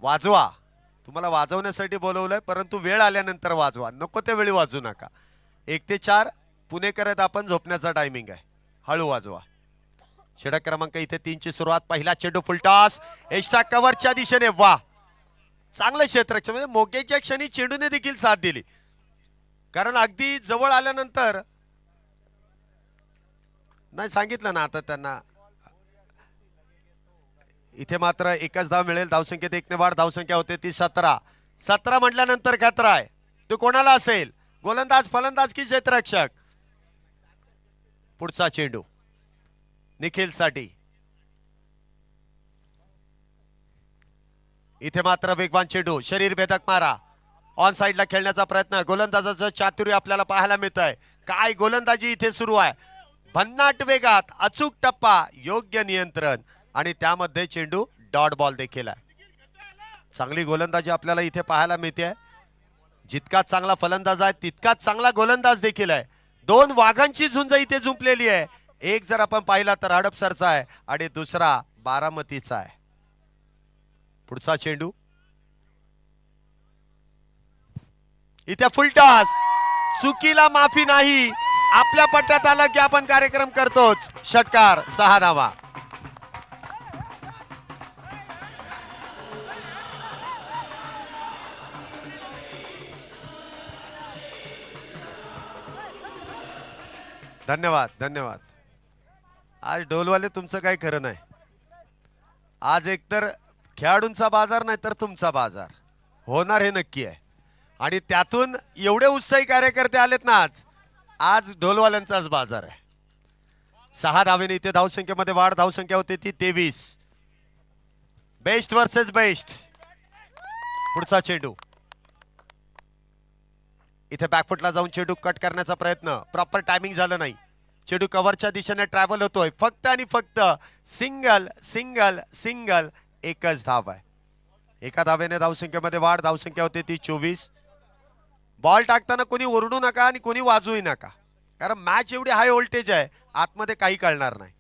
वाजवा. तुम्हाला वाजवण्यासाठी बोलवलंय, परंतु वेळ आल्यानंतर वाजवा, नको त्या वेळी वाजू नका. 1 ते 4 पुणेकर आहेत आपण, झोपण्याचा टायमिंग आहे, हळू वाजवा. षटक क्रमांक इथे 3 ची सुरुवात. पहिला चेंडू फुलटॉस एक्स्ट्रा कव्हरच्या दिशेने. वा, चांगलं क्षेत्ररक्षण, म्हणजे मोक्याच्या क्षणी चेंडूने देखील साथ दिली, कारण अगदी जवळ आल्यानंतर नाही सांगितलं ना आता त्यांना. इथे मात्र एकच धाव मिळेल. धावसंख्येत 1 ने वाढ. धावसंख्या होते ती 17. 17 म्हटल्यानंतर खतरा आहे. तो कोणाला असेल, गोलंदाज, फलंदाज की क्षेत्ररक्षक. पुढचा चेंडू निखिल साठी. इथे मात्र वेगवान चेंडू, शरीर भेदक मारा, ऑन साइडला खेळण्याचा प्रयत्न. गोलंदाजाचं चातुर्य आपल्याला पाहायला मिळत आहे. काय गोलंदाजी इथे सुरू आहे, भन्नाट वेगात, अचूक टप्पा, योग्य नियंत्रण, आणि त्यामध्ये चेंडू डॉट बॉल देखील आहे. चांगली गोलंदाजी आपल्याला इथे पाहायला मिळते. जितका चांगला फलंदाज आहे तितकाच चांगला गोलंदाज देखील आहे. 2 वाघांची झुंज इथे झुंपलेली आहे. एक जर आपण पाहिला तर हडपसरचा आहे आणि दुसरा बारामतीचा आहे. पुढचा चेंडू इथे फुलटॉस. चुकीला माफी नाही. आपल्या पट्ट्यात आलं की आपण कार्यक्रम करतोच. षटकार, 6 धावा. धन्यवाद, धन्यवाद. आज ढोलवाले तुमचं काही खरं नाही. आज एकतर खेळाडूंचा बाजार नाही तर तुमचा बाजार होणार हे नक्की आहे. आणि त्यातून एवढे उत्साही कार्यकर्ते आलेत ना आज. आज ढोलवाल्यांचाच बाजार आहे. 6 धावेने इथे धावसंख्येमध्ये वाढ. धावसंख्या होते ती 23. Best versus best. पुढचा चेंडू इथे बॅकफुटला जाऊन चेंडू कट करण्याचा प्रयत्न. प्रॉपर टायमिंग झालं नाही. चेंडू कव्हरच्या दिशेने ट्रॅव्हल होतोय. फक्त आणि फक्त सिंगल सिंगल सिंगल. एकच धाव आहे. एका धावेने धावसंख्येमध्ये वाढ. धावसंख्या होते ती 24. बॉल टाकताना कोणी ओरडू नका आणि कोणी वाजवू नका, कारण मॅच एवढी हाय व्होल्टेज आहे, आतमध्ये काही कळणार नाही.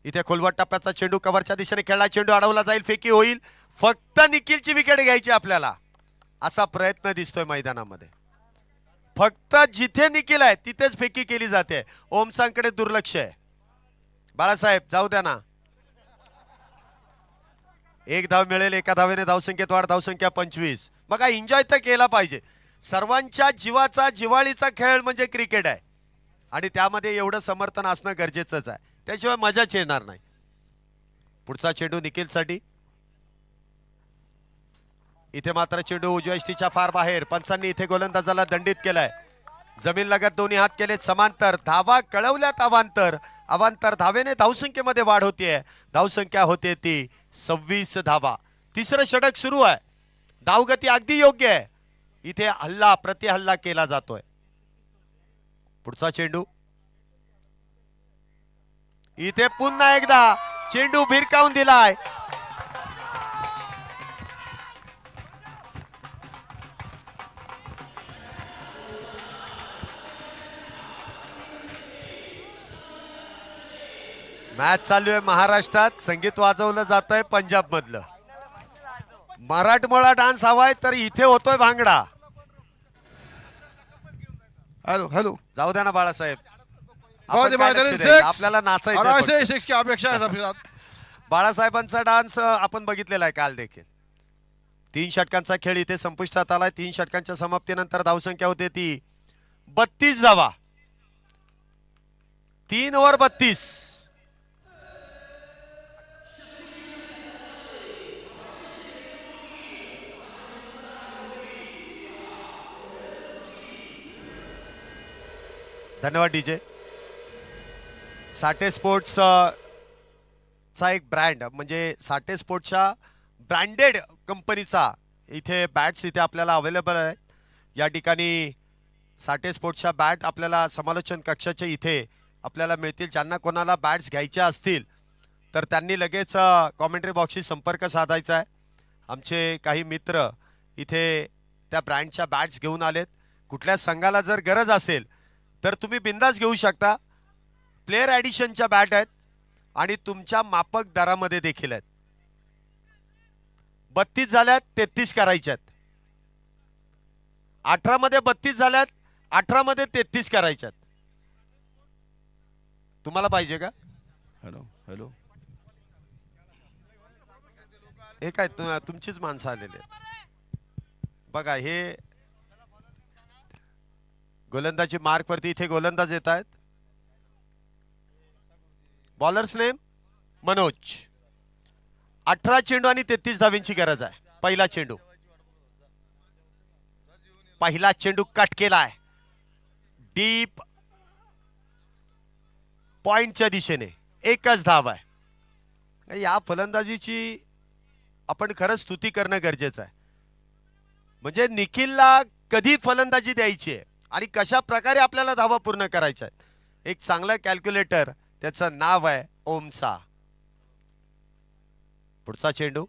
इथे खोलवट टप्प्याचा चेंडू कव्हरच्या दिशेने खेळला. चेंडू अडवला जाईल, फेकी होईल. फक्त निखिलची विकेट घ्यायची आपल्याला, असा प्रयत्न दिसतोय मैदानामध्ये. फक्त जिथे निखिल आहे तिथेच फेकी केली जाते. ओमसांकडे दुर्लक्ष आहे. बाळासाहेब जाऊ द्या ना. 1 धाव मिळेल. एका धावेने धावसंख्येत वाढ. धावसंख्या 25. बघा, एन्जॉय तर केला पाहिजे. सर्वांच्या जीवाचा, जिव्हाळीचा खेळ म्हणजे क्रिकेट आहे, आणि त्यामध्ये एवढं समर्थन असणं गरजेचंच आहे, त्याशिवाय मजाच येणार नाही. पुढचा चेंडू निखिलसाठी. इथे मात्र चेंडू उजव्या यष्टीच्या फार बाहेर. पंचांनी इथे गोलंदाजाला दंडित केलाय. जमीन लगत दोन्ही हात केलेत समांतर. धावा कळवल्यात अवांतर. अवांतर धावेने धावसंख्येमध्ये वाढ होतीये. धावसंख्या होते ती 26 धावा. तिसरं षटक सुरू आहे. धावगती अगदी योग्य आहे. इथे हल्ला प्रतिहल्ला केला जातोय. पुढचा चेंडू इथे पुन्हा एकदा चेंडू भिरकावून दिलाय. मॅच चालू आहे महाराष्ट्रात. संगीत वाजवलं जात आहे पंजाब मधलं. मराठमोळा डान्स हवाय तर इथे होतोय भांगडा. Hello hello. जाऊ द्या ना बाळासाहेब, बहुत आपण काय बेहतरीन लक्ष द्यायचं? 6. आपल्याला और नाचायचं. ऐसे ही 6 की अपेक्षा है सबके साथ. बाळासाहेबांचा डान्स आपण बघितलेला आहे काल देखील. 3 षटकांचा खेळ इथे संपुष्टात आलाय. 3 षटकांच्या समाप्तीनंतर धावसंख्या होते ती 32 धावा. 3 ओव्हर 32. धन्यवाद डीजे. साठे स्पोर्ट्स चा एक ब्रँड म्हणजे साठे स्पोर्ट्सच्या ब्रँडेड कंपनीचा इथे बॅट्स इथे आपल्याला अवेलेबल आहेत. या ठिकाणी साठे स्पोर्ट्सच्या बॅट आपल्याला समालोचन कक्षाच्या इथे आपल्याला मिळतील. ज्यांना कोणाला बॅट्स घ्यायच्या असतील तर त्यांनी लगेच कॉमेंट्री बॉक्सशी संपर्क साधायचा आहे. आमचे काही मित्र इथे त्या ब्रँडच्या बॅट्स घेऊन आलेत. कुठल्या संघाला जर गरज असेल तर तुम्ही बिंदास घेऊ शकता. प्लेयर ॲडिशनच्या बॅट आहेत. आणि तुमच्या मापक दरामध्ये देखील आहेत. 32 झाल्यात, 33 करायच्यात. 18 मध्ये 32 झाल्यात, 18 मध्ये 33 करायच्यात. तुम्हाला पाहिजे का? हेलो हेलो हे काय तुमचीच माणसं आलेली आहेत. बघा हे गोलंदाजी मार्क वरती इथे गोलंदाज येत आहेत. Bowlers name Manoj. 18 चेंडू आणि 33 धावींची गरज आहे. पहिला चेंडू कट केलाय डीप पॉइंटच्या दिशेने. एकच धाव आहे. या फलंदाजीची आपण खरंच स्तुती करणं गरजेचं आहे. म्हणजे निखिलला कधी फलंदाजी द्यायची आहे आणि कशा प्रकारे आपल्याला धावा पूर्ण करायच्या आहेत. एक चांगला कॅल्क्युलेटर, त्याचं नाव आहे ओमसा. पुढचा चेंडू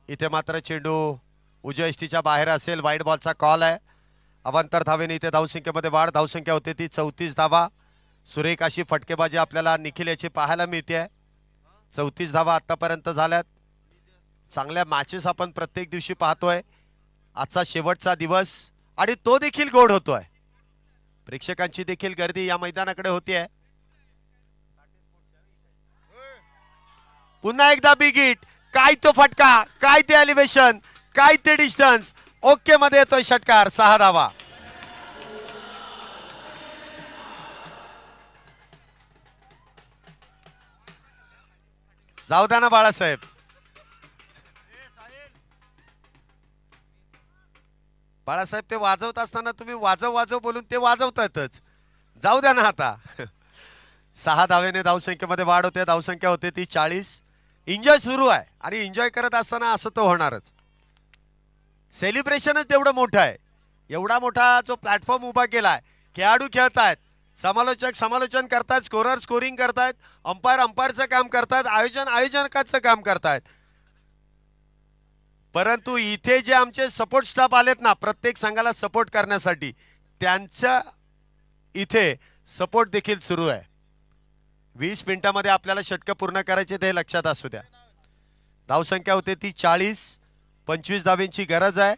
इथे मात्र चेंडू उजव्या यष्टीच्या बाहेर असेल. वाईड बॉलचा कॉल आहे. अवांतर धावेने इथे धावसंख्येमध्ये वाढ. धावसंख्या होते ती 34 धावा. सुरेख अशी फटकेबाजी आपल्याला निखिल याची पाहायला मिळते. 34 धावा आतापर्यंत झाल्यात. चांगल्या मॅचेस आपण प्रत्येक दिवशी पाहतोय. आजचा शेवटचा दिवस आणि तो देखील गोड होतोय. प्रेक्षकांची देखील गर्दी या मैदानाकडे होतीये. पुन्हा एकदा बिग हिट. काय तो फटका, काय ते एलिव्हेशन, काय ते डिस्टन्स. ओके मध्ये येतोय षटकार. 6 धावा. जाऊ द्या ना बाळासाहेब. बाळासाहेब ते वाजवत असताना तुम्ही वाजव वाजव बोलून ते वाजवतातच. जाऊ द्या ना आता. 6 धावेने धावसंख्येमध्ये वाढ होते. धावसंख्या होते ती 40. एन्जॉय सुरू आहे आणि एन्जॉय करत असताना असं तो होणारच. सेलिब्रेशनच तेवढं मोठं आहे. एवढा मोठा जो प्लॅटफॉर्म उभा केलाय. खेळाडू खेळतायत, समालोचक समालोचन करतायत, स्कोरर स्कोरिंग करतायत, अंपायर अंपायरचं काम करतायत, आयोजकाचं काम करतायत. परंतु इथे जे आमचे सपोर्ट स्टाफ आलेत ना प्रत्येक संघाला सपोर्ट करण्यासाठी, त्यांच्या इथे सपोर्ट देखील सुरू आहे. 20 मिनिटांमध्ये आपल्याला षटक पूर्ण करायचे ते लक्षात असू द्या. धावसंख्या होते ती 40. 25 धावेंची गरज आहे.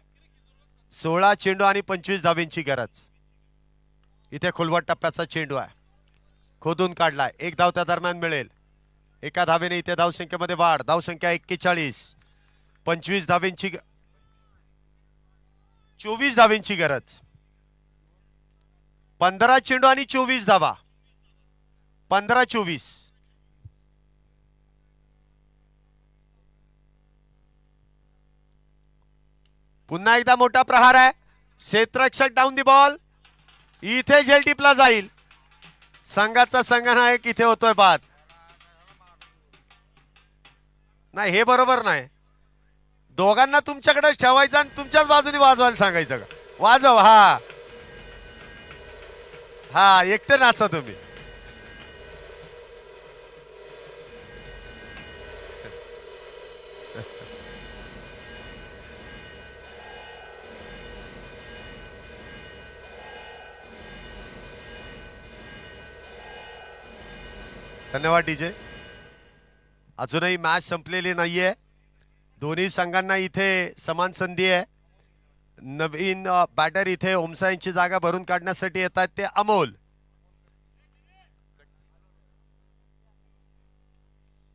16 चेंडू आणि 25 धावेंची गरज. इथे खोलवट टप्प्याचा चेंडू आहे. खोदून काढलाय. 1 धाव त्या दरम्यान मिळेल. एका धावेने इथे धावसंख्येमध्ये वाढ. धावसंख्या 41. 25 धावेंची 24 धावेंची गरज. 15 चेंडू आणि 24 धावा. 15-24. पुन्हा एकदा मोठा प्रहार आहे. क्षेत्ररक्षक डाऊन दी बॉल. इथे झेल टिपला जाईल. संघाचा संघनायक इथे होतोय बाद. नाही हे बरोबर नाही. दोघांना तुमच्याकडेच ठेवायचं आणि तुमच्याच बाजूने वाजवायला सांगायचं का? वाजव. हा हा एकटे नाचा तुम्ही. धन्यवाद डीजे. अजूनही मॅच संपलेली नाहीये. दोन्ही संघांना इथे समान संधी आहे. नवीन बॅटर इथे ओमसा यांची जागा भरून काढण्यासाठी येत आहेत ते अमोल.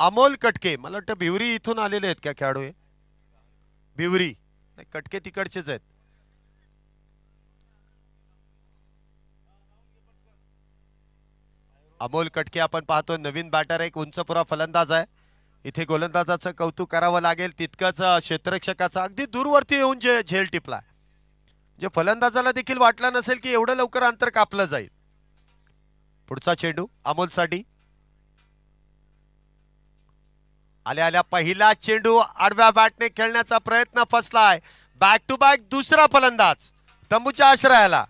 अमोल कटके. मला वाटतं भिवरी इथून आलेले आहेत का खेळाडू? भिवरी नाही, कटके तिकडचेच आहेत. अमोल कटके आपण पाहतो नवीन बॅटर. एक उंचपुरा फलंदाज आहे. इथे गोलंदाजाचं कौतुक करावं लागेल तितकंच क्षेत्ररक्षकाचं. अगदी दूरवरती येऊन जे झेल टिपला. जे फलंदाजाला देखील वाटलं नसेल की एवढं लवकर अंतर कापलं जाईल. पुढचा चेंडू अमोलसाठी. आल्या आल्या पहिला चेंडू आडव्या बॅटने खेळण्याचा प्रयत्न फसलाय. बॅक टू बॅक दुसरा फलंदाज तंबूच्या आश्रयाला.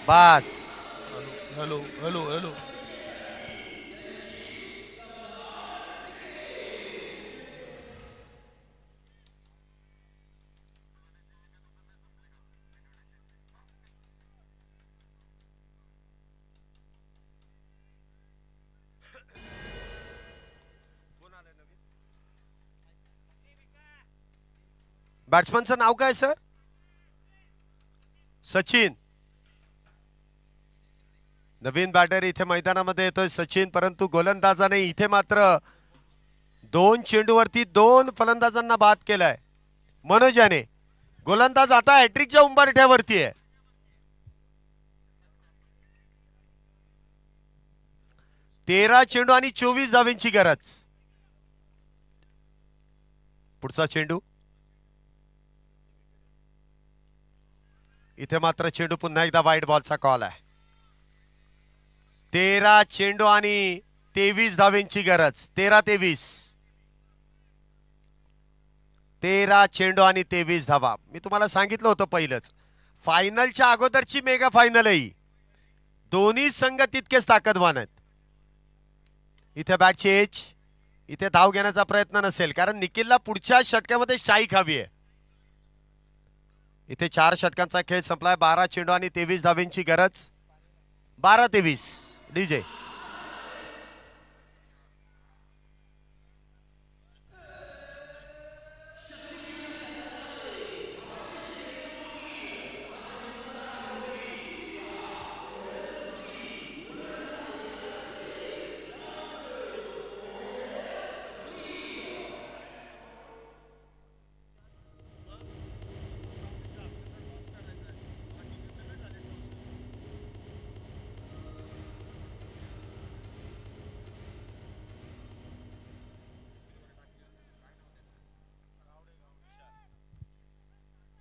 बस हेलो हेलो हेलो बॅट्समनचं नाव काय सर? सचिन. नवीन बॅटर इथे मैदानामध्ये येतोय सचिन, परंतु गोलंदाजाने इथे मात्र 2 चेंडूवरती 2 फलंदाजांना बाद केलाय मनोज याने. गोलंदाज आता हॅट्रिकच्या उंबरठ्यावरती आहे. तेरा चेंडू आणि 24 धावांची गरज. पुढचा चेंडू. इथे मात्र चेंडू पुन्हा एकदा वाईट बॉलचा कॉल आहे. 13 चेंडू आणि 23 धावेंची गरज. 13-23. 13 चेंडू आणि 23 धावा. मी तुम्हाला सांगितलं होतं पहिलंच, फायनलच्या अगोदरची मेगा फायनल आहे. दोन्ही संघ तितकेच ताकदवान आहेत. इथे बॅटची एज. इथे धाव घेण्याचा प्रयत्न नसेल, कारण निखिलला पुढच्या षटकामध्ये स्ट्राईक हवी आहे. इथे 4 षटकांचा खेळ संपलाय. 12 चेंडू आणि 23 धावेंची गरज. 12-23. डीजे.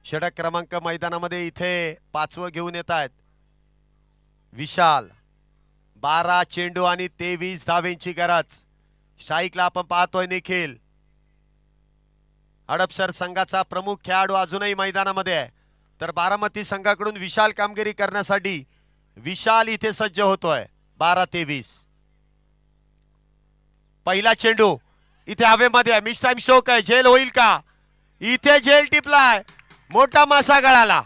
षटक क्रमांक मैदानामध्ये इथे 5वं घेऊन येत आहेत विशाल. 12 चेंडू आणि 23 धावेंची गरज. स्ट्राईकला आपण पाहतोय निखिल. हडपसर संघाचा प्रमुख खेळाडू अजूनही मैदानामध्ये आहे. तर बारामती संघाकडून विशाल कामगिरी करण्यासाठी विशाल इथे सज्ज होतोय. 12-23. पहिला चेंडू इथे हवेमध्ये आहे. मिस टाइम स्ट्रोक आहे. झेल होईल का? इथे झेल टिपलाय. मोठा मासा गळाला.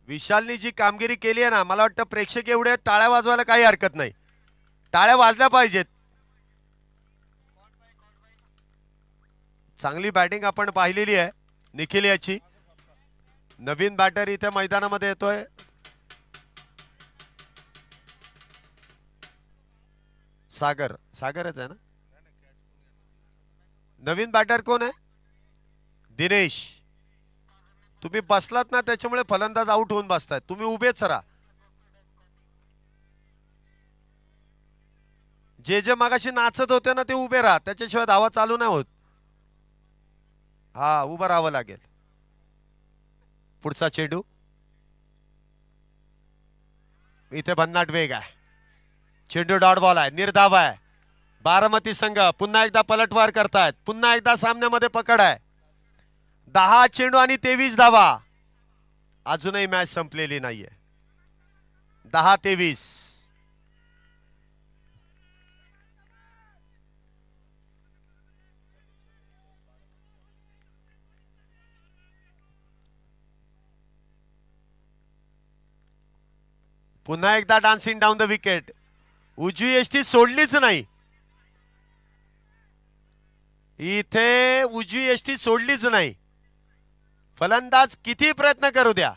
विशालनी जी कामगिरी केली आहे ना, मला वाटतं प्रेक्षक एवढे टाळ्या वाजवायला काही हरकत नाही. टाळ्या वाजल्या पाहिजेत. चांगली बॅटिंग आपण पाहिलेली आहे निखिल याची. नवीन बॅटर इथे मैदानामध्ये येतोय. सागरच आहे ना. नवीन बॅटर कोण आहे? दिनेश. तुम्ही बसलात ना, त्याच्यामुळे फलंदाज आउट होऊन बसतायत. तुम्ही उभेच राहा. जे मागाशी नाचत होते ना, ते उभे राहा. त्याच्याशिवाय धावा चालू नाही होत. हा, उभं राहावं लागेल. पुढचा चेंडू. इथे भन्नाट वेग आहे. चेंडू डॉट बॉल आहे. निर्धाव आहे. बारामती संघ पुन्हा एकदा पलटवार करतायत. पुन्हा एकदा सामन्यामध्ये पकड आहे. 10 चेंडू आणि 23 धावा. अजूनही मॅच संपलेली नाहीये. 10-23. पुन्हा एकदा डान्सिंग डाऊन द विकेट. उजवी एसटी सोडलीच नाही. इथे उजवी एसटी सोडलीच नाही. फलंदाज किती प्रयत्न करू द्या,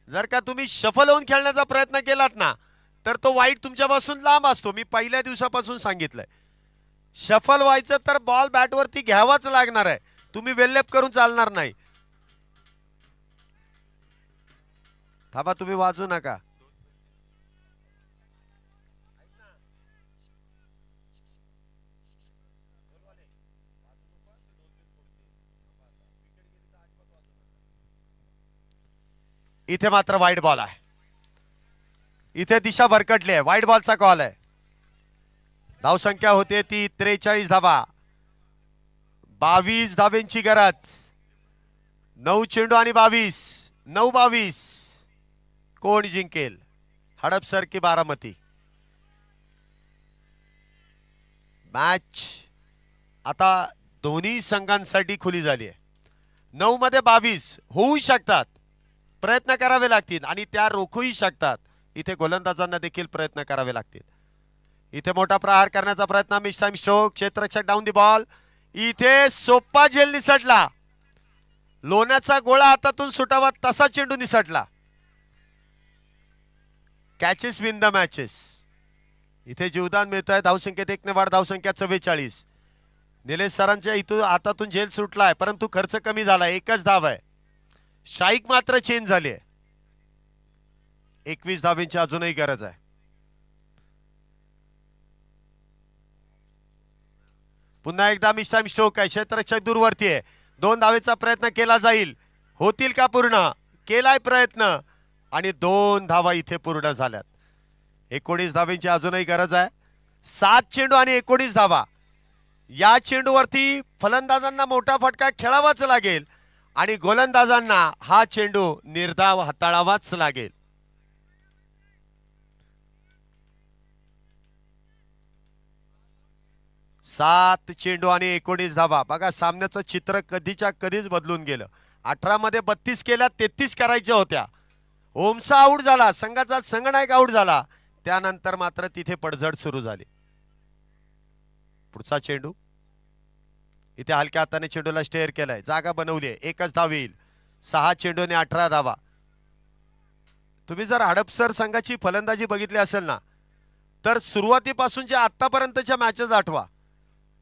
जर का तुम्ही शफल होऊन खेळण्याचा प्रयत्न केलात ना, तर तो वाईट तुमच्यापासून लांब असतो. मी पहिल्या दिवसापासून सांगितलंय, शफल व्हायचं तर बॉल बॅटवरती घ्यावाच लागणार आहे. तुम्ही वेल्लेप करून चालणार नाही. थांबा, तुम्ही वाजू नका. इथे मात्र वाईट बॉल आहे. इथे दिशा भरकटली आहे. वाईट बॉलचा कॉल आहे. धावसंख्या होते ती 43 धावा. 22 धावेंची गरज. 9 चेंडू आणि 9-22. कोण जिंकेल, हडपसर की बारामती? मॅच आता दोन्ही संघांसाठी खुली झाली आहे. 9 मध्ये 22 होऊ शकतात, प्रयत्न करावे लागतील आणि त्या रोखूही शकतात. इथे गोलंदाजांना देखील प्रयत्न करावे लागतील. इथे मोठा प्रहार करण्याचा प्रयत्न. Mistime stroke. क्षेत्ररक्षक डाऊन दी बॉल. इथे सोपा झेल निसटला. लोण्याचा गोळा हातातून सुटावा तसा चेंडू निसटला. Catches win the matches. इथे जीवदान मिळत आहे. धावसंख्येत 1 ने वाढ. धावसंख्या 44. निलेश सरांच्या इथून हातातून झेल सुटलाय, परंतु खर्च कमी झाला. 1च धाव आहे. स्ट्राईक मात्र चेंज झाली आहे. 21 धावेंची अजूनही गरज आहे. पुन्हा एकदा मिस टाइम स्ट्रोक आहे. क्षेत्ररक्षक दूरवरती आहे. 2 धावेचा प्रयत्न केला जाईल. होतील का पूर्ण? केलाय प्रयत्न आणि 2 धावा इथे पूर्ण झाल्यात. 19 धावेंची अजूनही गरज आहे. 7 चेंडू आणि 19 धावा. या चेंडूवरती फलंदाजांना मोठा फटका खेळावाच लागेल आणि गोलंदाजांना हा चेंडू निर्धाव हाताळावाच लागेल. सात चेंडू आणि 19 धावा. बघा सामन्याचं चित्र कधीच्या कधीच बदलून गेलं. 18 मध्ये 32 केल्या, 33 करायच्या होत्या. ओमसा आऊट झाला, संघाचा संघनायक आऊट झाला. त्यानंतर मात्र तिथे पडझड सुरू झाली. पुढचा चेंडू. इथे हलक्या हाताने चेंडूला स्टेअर केलाय, जागा बनवली आहे. 1च धाव येईल. 6 चेंडू आणि 18 धावा. तुम्ही जर हडपसर संघाची फलंदाजी बघितली असेल ना, तर सुरुवातीपासूनच्या आतापर्यंतच्या मॅचेस आठवा.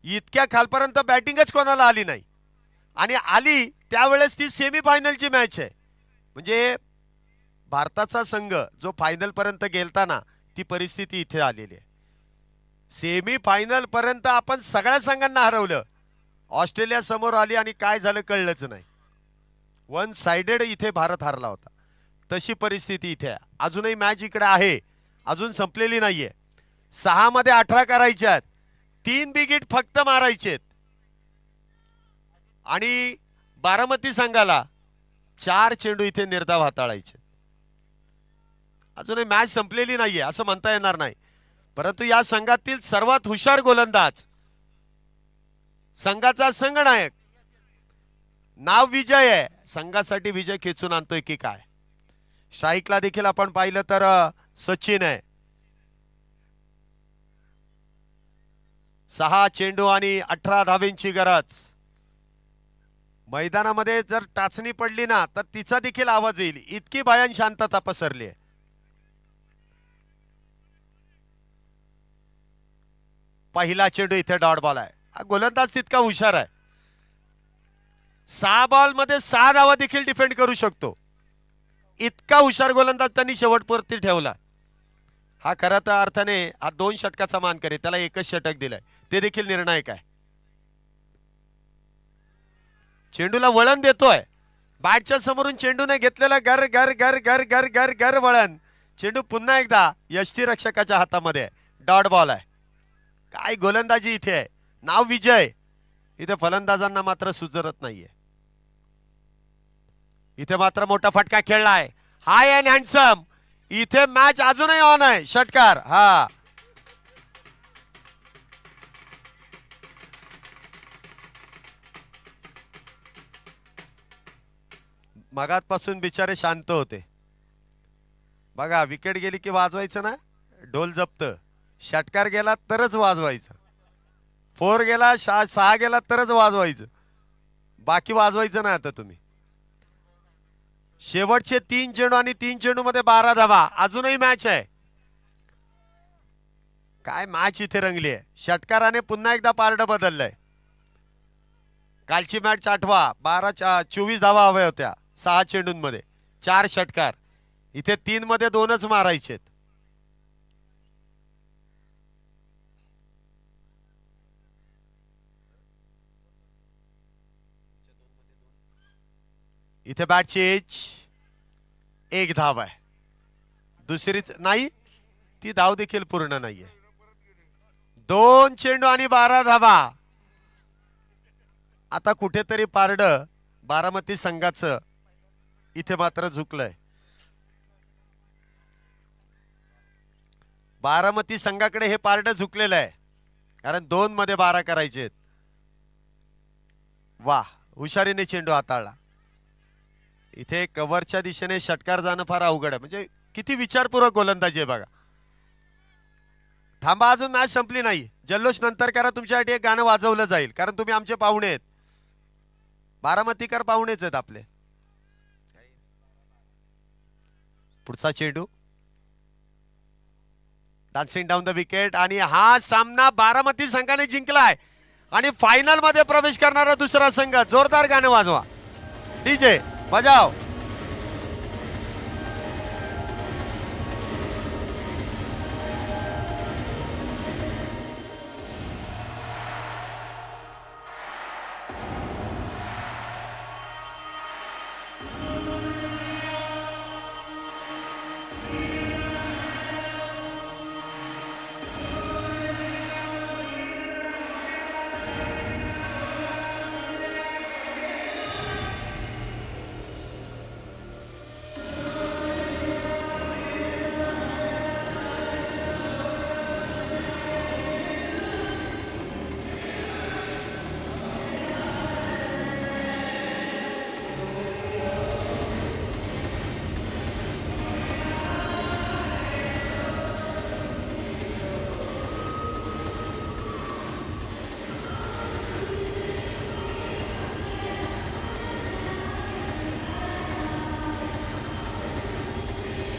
इतक्या खालपर्यंत बॅटिंगच कोणाला आली नाही आणि आली त्यावेळेस ती सेमीफायनलची मॅच आहे. म्हणजे भारताचा संघ जो फायनल पर्यंत गेलताना ती परिस्थिती इथे आलेली आहे. सेमीफायनल पर्यंत आपण सगळ्या संघांना हरवलं. ऑस्ट्रेलिया समोर आली आणि काय झालं कळलंच नाही. 1 साइडेड इथे भारत हारला होता. तशी परिस्थिती इथे आहे. अजूनही मॅच इकडे आहे, अजून संपलेली नाहीये. 6 मध्ये 18 करायच्यात. 3 बिगिट फक्त मारायचेत आणि बारामती संघाला 4 चेंडू इथे निर्धाव हाताळायचे. अजूनही मॅच संपलेली नाहीये असं म्हणता येणार नाही, परंतु या संघातील सर्वात हुशार गोलंदाज, संघाचा संघनायक, नाव विजय आहे. संघासाठी विजय खेचून आणतोय की काय? स्ट्राईकला देखील आपण पाहिलं तर सचिन आहे. 6 चेंडू आणि 18 धावेंची गरज. मैदानामध्ये जर टाचणी पडली ना तर तिचा देखील आवाज येईल, इतकी भयान शांतता पसरली आहे. पहिला चेंडू इथे डॉट बॉल आहे. हा गोलंदाज तितका हुशार आहे. 6 बॉल मध्ये 6 धावा देखील डिफेंड करू शकतो. इतका हुशार गोलंदाज त्यांनी शेवटपुरती ठेवला. हा खऱ्या अर्थाने हा 2 षटकाचा मानकरी, त्याला 1च षटक दिलंय, ते देखील निर्णायक आहे. चेंडूला वळण देतोय. बॅटच्या समोरून चेंडूने घेतलेला गर गर गर गर गर गर गर वळण. चेंडू पुन्हा एकदा यष्टीरक्षकाच्या हातामध्ये. डॉट बॉल आहे. काय गोलंदाजी इथे आहे. नाव विजय. इथे फलंदाजांना मात्र सुचरत नाहीये. इथे मात्र मोठा फटका खेळलाय. हाय अँड हँडसम. इथे मॅच अजूनही ऑन आहे. षटकार. हा मगातपासून बिचारे शांत होते. बघा विकेट गेली की वाजवायचं ना, ढोल जप्त. षटकार गेला तरच वाजवायचं. 4 गेला, 6 गेला तरच वाजवायचं, बाकी वाजवायचं नाही. आता तुम्ही शेवटचे 3 चेंडू आणि 3 चेंडू मध्ये 12 धावा. अजूनही मॅच आहे. काय मॅच इथे रंगली आहे. षटकाराने पुन्हा एकदा पारडं बदललंय. कालची मॅच आठवा. 24 धावा हव्या होत्या 6 चेंडूंमध्ये 4 षटकार. इथे 3 मध्ये 2च मारायचेत. इथे बॅट चेंज. एक धाव आहे. दुसरीच नाही, ती धाव देखील पूर्ण नाहीये. 2 चेंडू आणि 12 धावा. आता कुठेतरी पारड बारामती संघाचं इथे मात्र झुकलंय. बारामती संघाकडे हे पारड झुकलेलं आहे, कारण 2 मध्ये 12 करायचे. वा, हुशारीने चेंडू हाताळला. इथे कव्हरच्या दिशेने षटकार जाणं फार अवघड आहे. म्हणजे किती विचारपूर्वक गोलंदाजी आहे बघा. थांबा, अजून मॅच संपली नाही. जल्लोष नंतर करा. तुमच्यासाठी एक गाणं वाजवलं जाईल, कारण तुम्ही आमचे पाहुणे आहेत. बारामतीकर पाहुणेच आहेत आपले. पुढचा चेंडू डान्सिंग डाऊन द विकेट, आणि हा सामना बारामती संघाने जिंकलाय. आणि फायनल मध्ये प्रवेश करणारा दुसरा संघ. जोरदार गाणं वाजवा, डीजे बजाव.